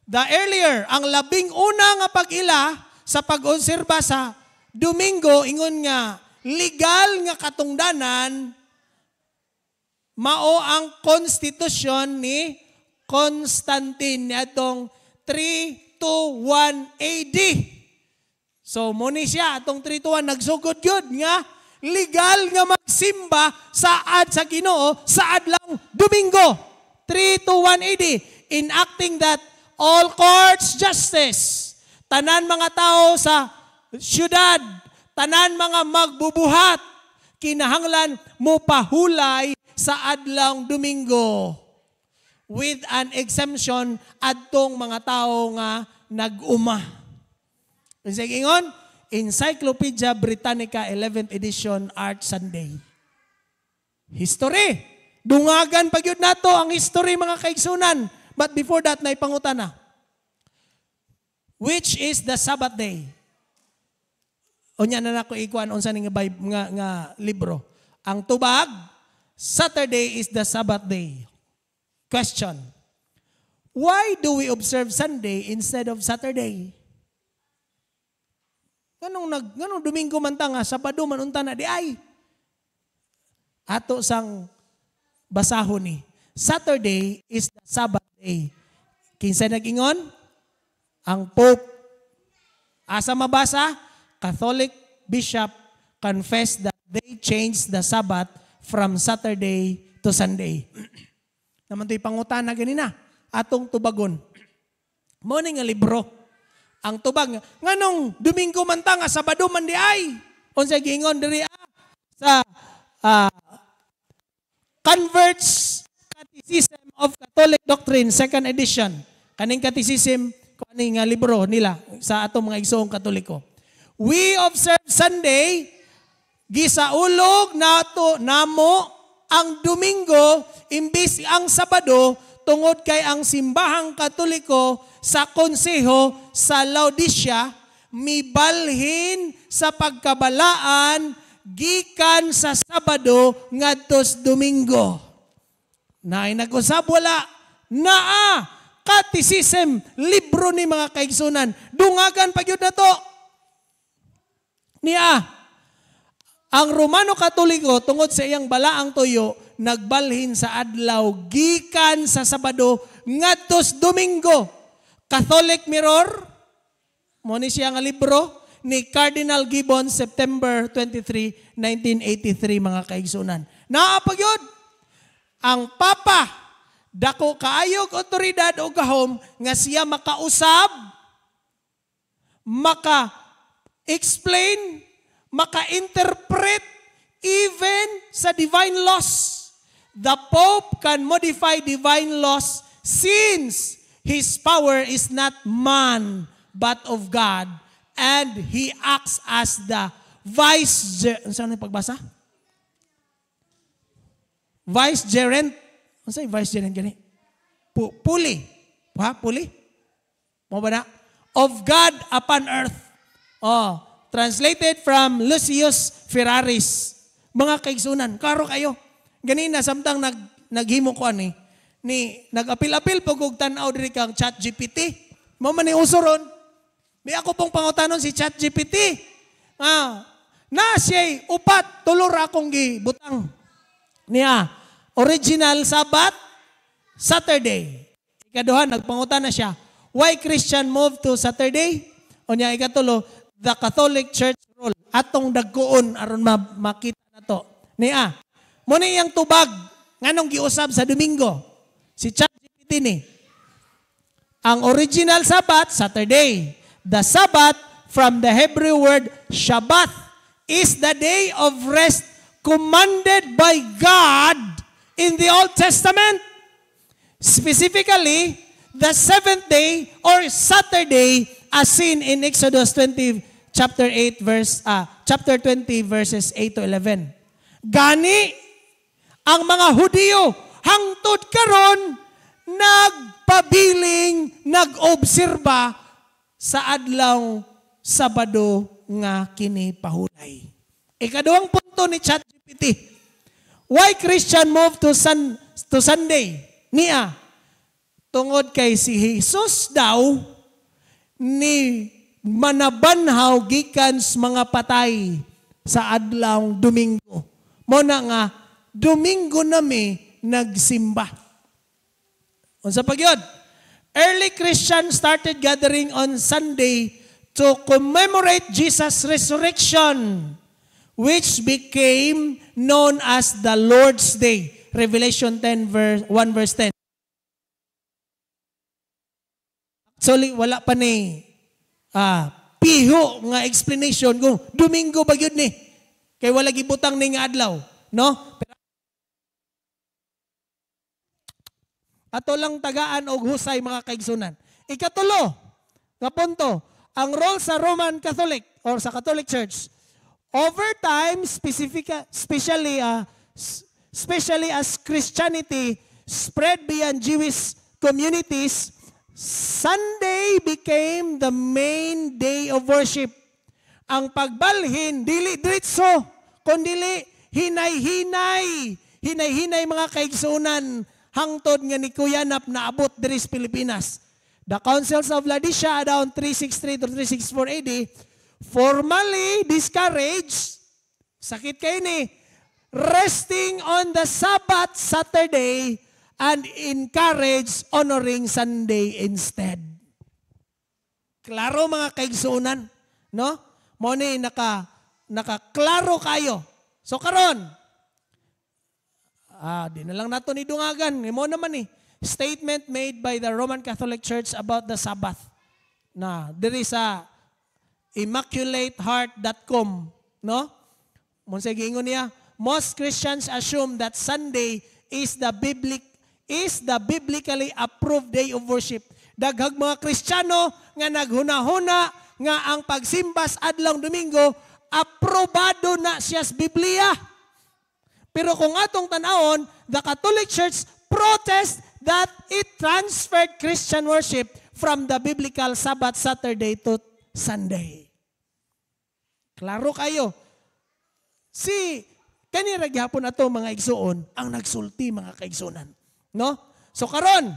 The earlier, ang labing una nga pag-ila sa pag-onserba sa Domingo, ingon nga, legal nga katungdanan, mao ang konstitusyon ni Constantine atong 321 AD. So, muni siya, atong 321, nagsugod yun nga, legal nga magsimba saad sa Ginoo sa adlaw Domingo. 3 to 1 AD, enacting that all courts justice, tanan mga tao sa syudad, tanan mga magbubuhat, kinahanglan mo pahulay sa adlaw Domingo with an exemption adtong mga tao nga nag-uma. Sige ingon, Encyclopedia Britannica 11th edition, Art Sunday. History. Dungagan pagyud nato ang history mga kaigsunan. But before that, naipangutana. Which is the Sabbath day? Unya na nako ikuan unsa ning nga libro. Ang tubag, Saturday is the Sabbath day. Question. Why do we observe Sunday instead of Saturday? Ganong Domingo man ta nga, Sabado man unta na di ay. Ato sang basahon ni. Saturday is the Sabbath day. Kinsa nag-ingon? Ang Pope. Asa mabasa? Catholic bishop confessed that they changed the Sabbath from Saturday to Sunday. Naman to'y pangutana ganina. Atong tubagon. Mo ni nga libro. Ang tubag nganong Domingo man ta nga Sabado man di ay. Unsa giingon diri sa Converts Catechism of Catholic Doctrine, 2nd edition. Kaning catechism, kaning nga libro nila sa atong mga igsoong Katoliko. We observe Sunday, gisaulog namo ang Domingo imbis ang Sabado tungod kay ang simbahang Katoliko sa konseho sa Laodicea mibalhin sa pagkabalaan gikan sa Sabado ngadtos Domingo. Naay nag-usab wala naa catechism libro ni mga kaigsunan. Dungagan pagyud nato. Niya ang Romano Katoliko tungod sa iyang balaang tuyo nagbalhin sa adlaw gikan sa Sabado ngadtos Domingo. Catholic Mirror mo ni siya nga libro ni Cardinal Gibbon, September 23, 1983 mga kaigsunan. Naapagyod ang Papa dako kaayog otoridad o gahom nga siya makausab, maka-explain, maka-interpret even sa divine laws. The Pope can modify divine laws since his power is not man but of God, and he acts as the saan yung pagbasa? Vicegerent. Ano sa'yo vicegerent gani? Puli. Ha? Puli? Mo ba na? Of God upon earth. Oh, translated from Lucius Ferraris. Mga kaigsunan, karo kayo. Ganina, samtang naghimo ko ni nag-apil-apil pag tanaw diri kang ChatGPT. Mo man ni usuron. Di ako pong pangutanon si ChatGPT. Na siya'y upat, tulor akong gibutang. Niya, original Sabbath, Saturday. Ikaduha, nagpangutan na siya. Why Christian move to Saturday? O niya, ikatulo, the Catholic Church rule. Atong dagkuon, aron makita na to. Niya, muna iyang tubag, nganong giusab sa Domingo. Si ChatGPT ni. Ang original Sabbath, Saturday. The Sabbath, from the Hebrew word Shabbat, is the day of rest commanded by God in the Old Testament. Specifically, the seventh day or Saturday as seen in Exodus 20, chapter 20, verses 8 to 11. Gani, ang mga Hudiyo hangtod karon nagpabiling, nag-obserba sa adlaw Sabado nga kini pahulay. Ikaduhang punto ni ChatGPT. Why Christian move to Sunday? Niya, tungod kay si Jesus daw ni manabanhaw gikan sa mga patay sa adlaw Domingo. Mo na nga Domingo nami nagsimba. Unsa pagyod? Early Christians started gathering on Sunday to commemorate Jesus' resurrection, which became known as the Lord's Day. Revelation 1 verse 10. Actually, wala pa ni piho nga explanation kung Domingo ba yun ni. Kay wala gibutang ni nga adlaw. No? Ato lang tagaan og husay mga kaigsunan. Ikatulo, nga punto, ang role sa Roman Catholic or sa Catholic Church, over time, especially as Christianity spread beyond Jewish communities, Sunday became the main day of worship. Ang pagbalhin, dili diretso, kundili hinay-hinay. Hinay-hinay mga kaigsunan, hangtod nga ni Kuyanap na abot diri sa Pilipinas. The Councils of Laodicea around 363 to 364 AD formally discouraged, sakit kayo ni, resting on the Sabbath Saturday and encourage honoring Sunday instead. Klaro mga kaigsunan, no? Mo ni nakaklaro kayo. So karon, di na lang nato ni dungagan. Mo naman ni statement made by the Roman Catholic Church about the Sabbath. Na diri sa immaculateheart.com, no? Mo sa giingon niya, most Christians assume that Sunday is the biblically approved day of worship. Daghang mga Kristiyano nga naghuna-huna nga ang pagsimbas adlong Domingo aprobado na siya sa Biblia. Pero kung atong tanawon, the Catholic Church protest that it transferred Christian worship from the biblical Sabbath Saturday to Sunday. Klaro kayo. Kanira gyapon ato mga igsuon ang nagsulti mga kaigsunan. No? So karon,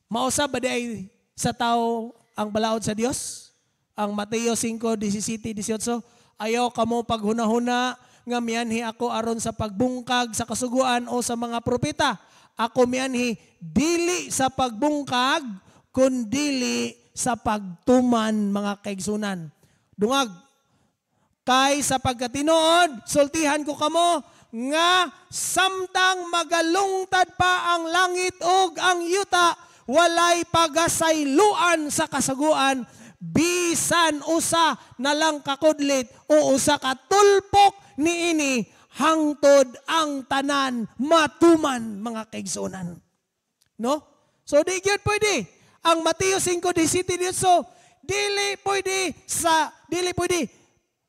mausa ba di sa tao ang balaod sa Dios? Ang Mateo 5:17-18, ayaw kamo paghuna-huna nga mianhi ako aron sa pagbungkag sa kasuguan o sa mga propeta. Ako mianhi dili sa pagbungkag kundili sa pagtuman mga kaigsunan. Dungag, kay sa pagkatinuod, sultihan ko kamo nga samtang magalungtad pa ang langit ug ang yuta, walay pagasayloan sa kasaguan, bisan usa na lang kakudlit o usa ka tulpok niini hangtod ang tanan matuman mga kaigsunan. No? So di gyud pwede ang Mateo 5:17 dili pwede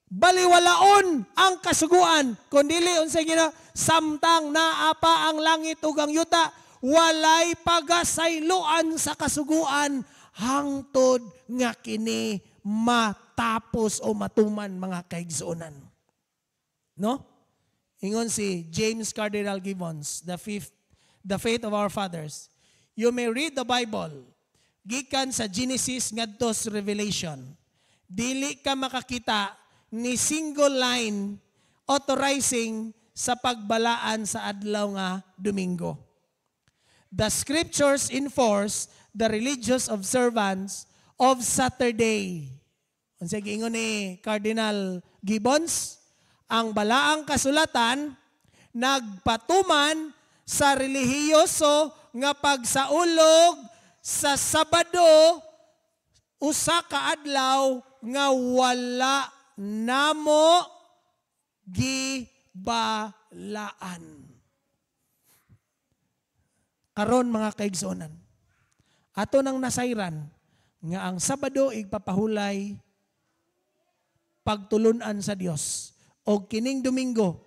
baliwalaon ang kasuguan kundili unsay gina samtang naapa ang langit ug ang yuta, walay pagasayloan sa kasuguan hangtod nga kini matapos o matuman mga kaigsunan. No? Ingon si James Cardinal Gibbons, the Faith of Our Fathers. You may read the Bible gikan sa Genesis ngadto sa Revelation. Dili ka makakita ni single line authorizing sa pagbalaan sa adlaw nga Domingo. The scriptures enforce the religious observance of Saturday. Unsay giingon ni Cardinal Gibbons, ang balaang kasulatan nagpatuman sa relihiyoso nga pagsaulog sa Sabado usa ka adlaw nga wala namo gibalaan. Karon mga kaigsunan, ato nang nasayran nga ang Sabado igpapahulay pagtulunan sa Dios. O kining Domingo,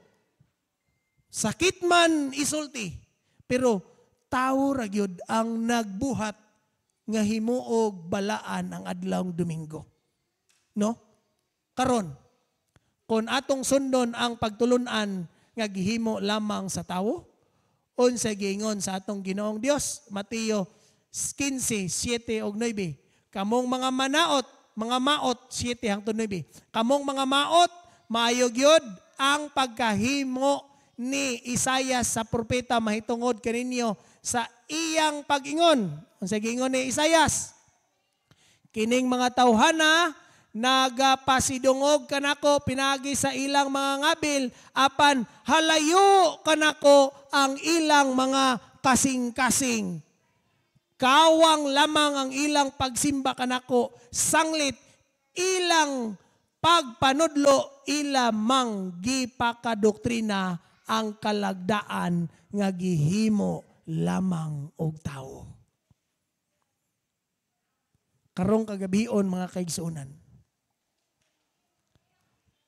sakit man isulti, pero tao ra gyud ang nagbuhat nga himuog balaan ang adlawng Domingo. No? Karon, kung atong sundon ang pagtulunan nga gihimo lamang sa tawo, unsay giingon sa atong Ginoong Dios, Mateo 15:7 ug 9. Kamong mga maot 7 hangtod 9. Kamong mga maot maayo gyud ang pagkahimo ni Isaias sa propeta mahitungod kaninyo sa iyang pag-ingon. Unsay giingon ni Isaias? Kining mga tawhana nagapasidungog kanako pinagi sa ilang mga ngabil, apan halayo kanako ang ilang mga kasing-kasing. Kawang lamang ang ilang pagsimba kanako, sanglit ilang pagpanudlo, ilamang gipakadoktrina ang kalagdaan nga gihimo lamang og tao. Karong kagabion mga kaigsuonan,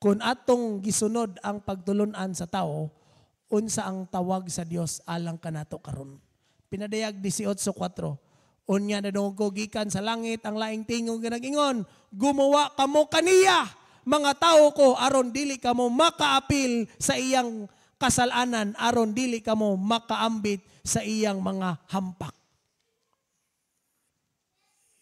kung atong gisunod ang pagtulunan sa tao, unsa ang tawag sa Dios alang kanato karon. Pinadayag 18:4. Unya nadungog ko gikan sa langit ang laing tingog nga nag-ingon, gumawa kamo kaniya mga tao ko aron dili kamo makaapil sa iyang kasalanan, aron dili kamo makaambit sa iyang mga hampak.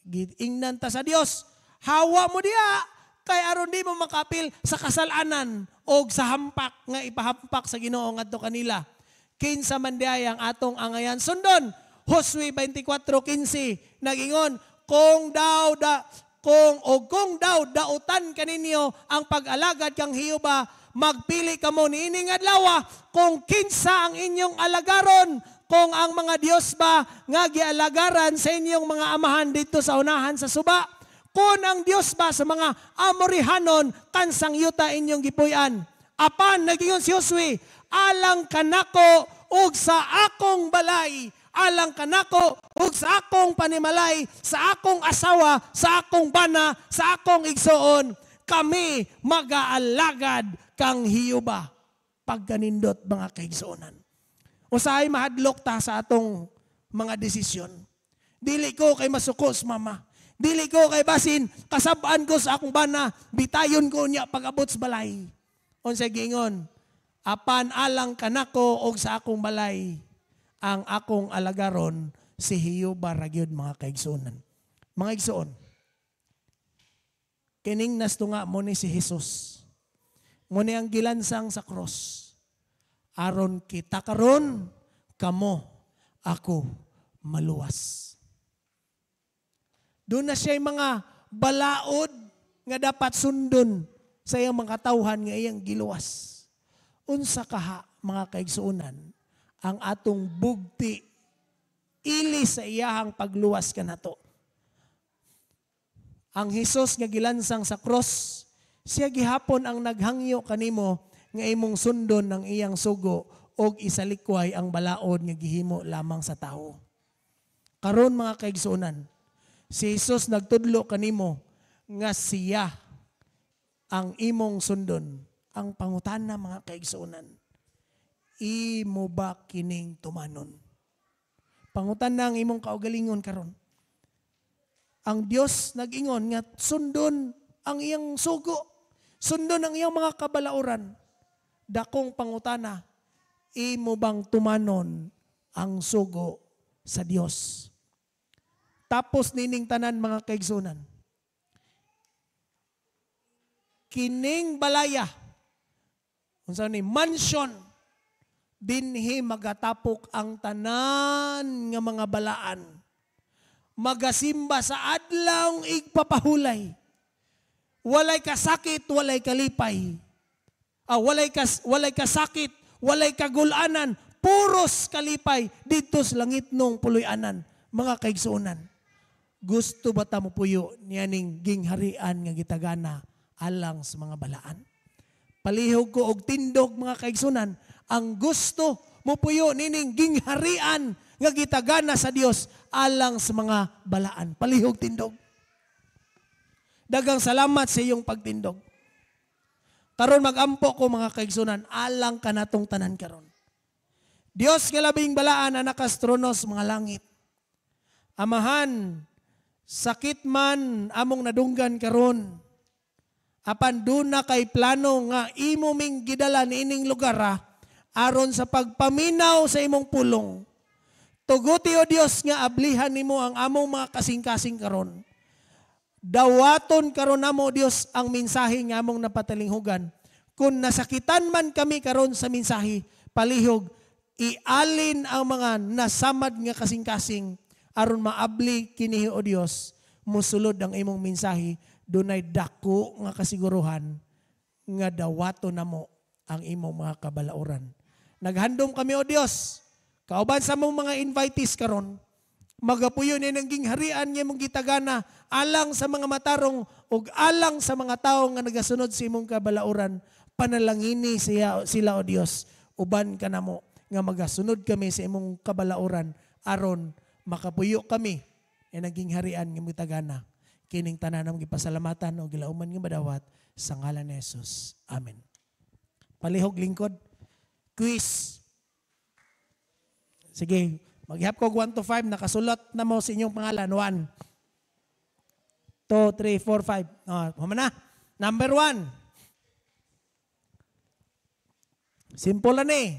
Giingnan ta sa Dios, hawa mo diha kay aron di mo makapil sa kasalanan o sa hampak nga ipahampak sa Ginoo ngadto kanila. Kinsa man diay ang atong angayan sundon. Josue 24:15 nagingon, kung daw dautan kaninyo ang pag-alagad kang Hiyuba, magpili kamo niining adlaw kung kinsa ang inyong alagaron, kung ang mga Dios ba nga gialagaran sa inyong mga amahan dito sa unahan sa suba, kung ang Dios ba sa mga Amorihanon kansang yuta inyong gipuy-an. Apan nagingon si Josue, alang kanako ug sa akong balay, alang kanako ug sa akong panimalay, sa akong asawa, sa akong bana, sa akong igsoon, kami mag-aalagad kang Hiyuba. Pagkanindot mga kaigsuonan. Usahay mahadlok ta sa atong mga desisyon. Dili ko kay masukos mama. Dili ko kay basin kasabaan ko sa akong bana, bitayon ko niya pag-abot sa balay. Unsay giingon? Apan alang kanako og sa akong balay, ang akong alagaron si Hiyuba ra gyud mga kaigsuonan. Mga igsoon, kining nastunga mo ni si Jesus. Mo ni ang gilansang sa cross. Aron kita karon, kamo, ako, maluwas. Doon na siya yung mga balaod nga dapat sundon sa iyang mga katawhan nga iyang giluwas. Unsa kaha mga kaigsuonan ang atong bugti ili sa iyahang pagluwas kanato. Ang Hesus nga gilansang sa cross, siya gihapon ang naghangyo kanimo nga imong sundon ng iyang sugo og isalikway ang balaod nga gihimo lamang sa tao. Karon mga kaigsuonan, si Jesus nagtudlo kanimo nga siya ang imong sundon. Ang pangutana mga kaigsuonan, imo ba kining tumanon? Pangutana ang imong kaugalingon karon. Ang Dios nag-ingon nga sundon ang iyang sugo, sundon ang iyang mga kabalauran. Dakong pangutana, imo bang tumanon ang sugo sa Dios? Tapos nining tanan mga kaigsuonan, kining balaya, unsa ni mansion, dinhi magatapok ang tanan nga mga balaan. Magasimba sa adlaw igpapahulay. Walay kasakit, walay kalipay. Walay kasakit, walay kagulanan, puros kalipay dito sa langit nung puloy-anan. Mga kaigsuonan, gusto ba ta mo puyo niyaning gingharian nga gitagana alang sa mga balaan? Palihog ko og tindog mga kaigsuonan, ang gusto mo puyo nining gingharian nga gitagana sa Dios alang sa mga balaan. Palihog tindog. Dagang salamat sa iyong pagtindog. Karon magampo ko mga kaigsuonan, alang kanatong tanan karon. Dios nga labing balaan na nakastronos mga langit. Amahan, sakit man among nadunggan karon. Apan doon na kay plano nga imo ming gidala niining lugar aron sa pagpaminaw sa imong pulong. Tuguti o Dios nga ablihan nimo ang among mga kasing-kasing karon. Dawaton karon namo Dios ang mensahe nga among napatalinghugan. Kung nasakitan man kami karon sa mensahe, palihog ialin ang mga nasamad nga kasing-kasing aron maabli kini o Dios musulod ang imong mensahe, dunay dako nga kasiguruhan nga dawato na mo ang imong mga kabalauran. Naghandom kami o Dios, kauban sa mong mga invitees karon, magapuyo ni nang gingharian niya mong gitagana alang sa mga matarong ug alang sa mga tao nga nagasunod sa imong kabalauran. Panalangini sila o Dios, uban ka na mo nga magasunod kami sa imong kabalauran aron makapuyo kami e naging harian nga mitagana. Kining tanan ang gipasalamatan o gilauman nga madawat sa ngalan ni Jesus. Amen. Palihog lingkod. Quiz. Sige, maghihap ko 1 to 5. Nakasulat na mo sa inyong pangalan. 1, 2, 3, 4, 5. Humana. Number 1. Simple na ni.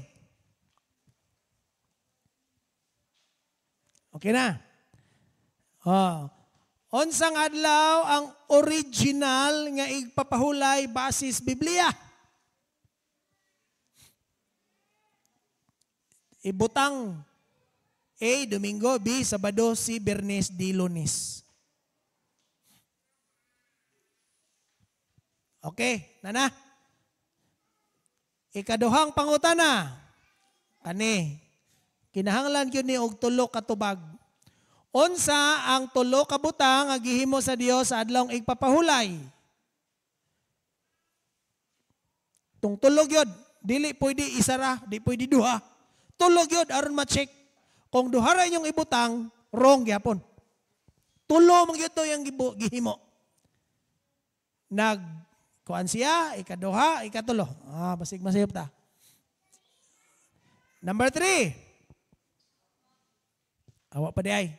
Okay na. Unsang adlaw ang original nga igpapahulay basis Biblia? Ibutang A. Domingo, B. Sabado, C. Bernes, D. Lunes. Okay, nana. Ikaduhang pangutana. Ani, kinahanglan yun ni og tulo ka tubag. Unsa ang tulo ka butang nga gihimo sa Dios sa adlaw igpapahulay? Tung tulog yun. Dili pwede isara, di pwede duha. Tulog yun, aron ma-check. Kung duha ra inyong ibutang, wrong gyapon. Tulo mong yun to yung gihimo. Kuan siya, ikaduha, ikatulo. Basig masayop ta. Number 3. Awa pa di ay.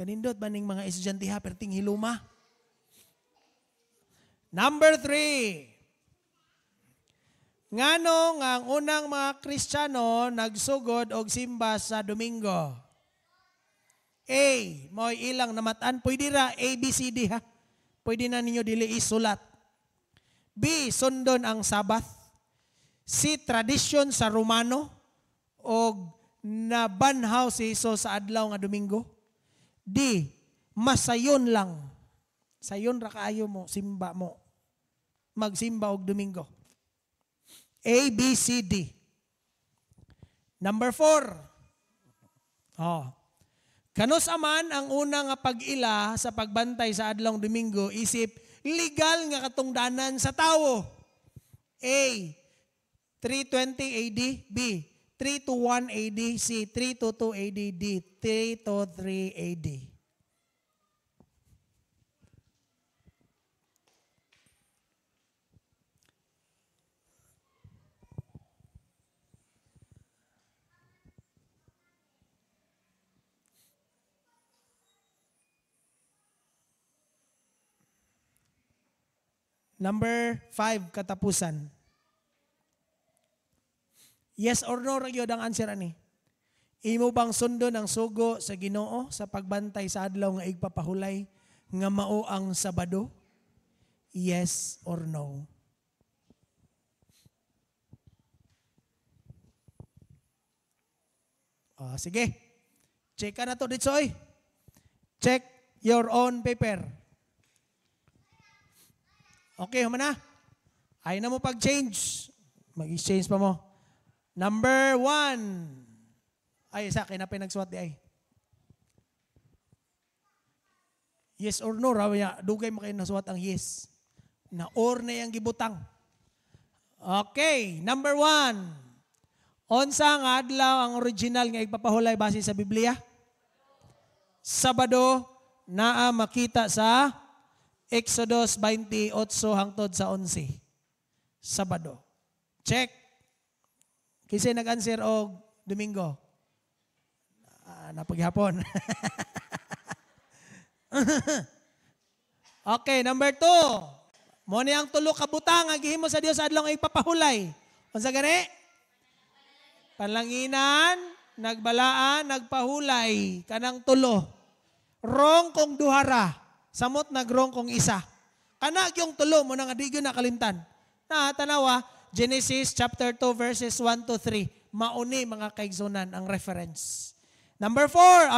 Kanindot ba ning mga estudyante ha, perting hiluma? Number 3. Ngano nga ang unang mga Kristiyano nagsugod og simba sa Domingo? A. Mo'y ilang namatan. Pwede ra A, B, C, D ha. Pwede na ninyo dili isulat. B. Sundon ang Sabath. C. Tradisyon sa Romano. O nabanhaw si Isus sa adlaw nga Domingo. D. Masayon lang. Sayon ra kaayo mo, simba mo. Magsimba og Domingo. A, B, C, D. Number 4. Kanus aman ang unang nga pag-ila sa pagbantay sa adlong Domingo isip legal nga katungdanan sa tawo. A. 320 AD. B. 321 AD. C. 322 AD. D. 323 AD. Number 5, katapusan. Yes or no, ragyod ang answer ani. Imo bang sundon ang sugo sa Ginoo sa pagbantay sa adlaw nga igpapahulay nga mao ang Sabado? Yes or no? Sige. Check ka na to ditsoy. Check your own paper. Okay, humana. Ay na mo pag-change. Mag-exchange pa mo. Number 1. Ay, sa akin na pinagsuwat di ay. Yes or no, raw niya. Dugay mo kayo nasuwat ang yes. Na or na yung gibutang. Okay, number 1. Unsa nga adlaw ang original nga igpapahulay base sa Biblia? Sabado naa makita sa Exodus 28 hangtod sa 11. Sabado. Check. Kasi nag-answer og Domingo. Napaghapon. Okay, number 2. Mo ni ang tulo ka butang nga gihimo sa Dios adlaw nga igpapahulay. Unsa gani? Panlanginan, nagbalaan, nagpahulay kanang tulo. Wrong kung duhara. Samot nagrong kung isa. Kana yung tulo mo nga di gyud nakalimtan. Na tanawa Genesis chapter 2 verses 1 to 3. Mauni mga kaigsunan ang reference. Number 3.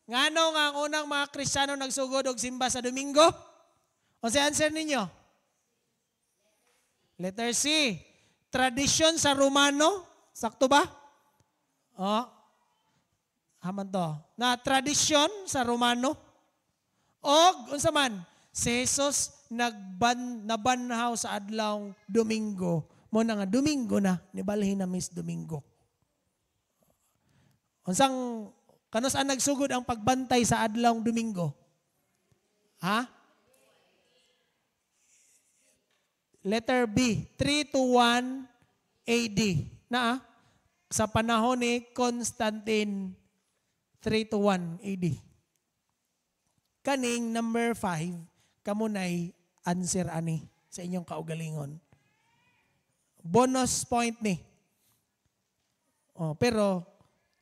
Ngano nga ang unang mga Kristiyano nagsugod og simba sa Domingo? O sa answer ninyo? Letter C. Tradisyon sa Romano. Sakto ba? O. Haman to. Na tradisyon sa Romano. O, unsa man, si Jesus nabanhaw sa adlaw Domingo. Mo na nga, Domingo na. Nibalhin na Miss Domingo. Unsang, kanos ang nagsugod ang pagbantay sa adlaw Domingo? Ha? Letter B, 3 to 1 AD. Na sa panahon ni Constantine, 3 to 1 AD. Kaning number 5, kamunay answer ani sa inyong kaugalingon. Bonus point ni. Pero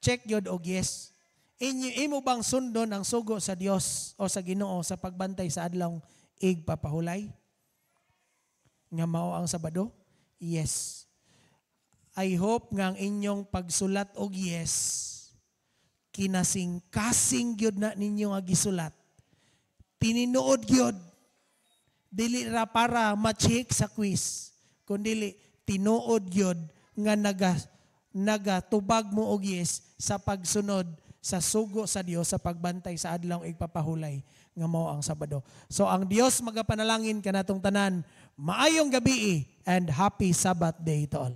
check yun og yes. Imo bang sundon ang sugo sa Dios o sa Ginoo sa pagbantay sa adlaw igpapahulay? Nga mao ang Sabado? Yes. I hope nga ang inyong pagsulat og yes, kinasing-kasing gyud na ninyo nga gisulat. Tininuod gyud. Dili ra para ma-check sa quiz, kundi tinuod gyud nga nagatubag mo og yes sa pagsunod sa sugo sa Dios sa pagbantay sa adlaw igpapahulay nga mao ang Sabado. So ang Dios magapanalangin kanatong tanan, maayong gabi and happy Sabbath day to all.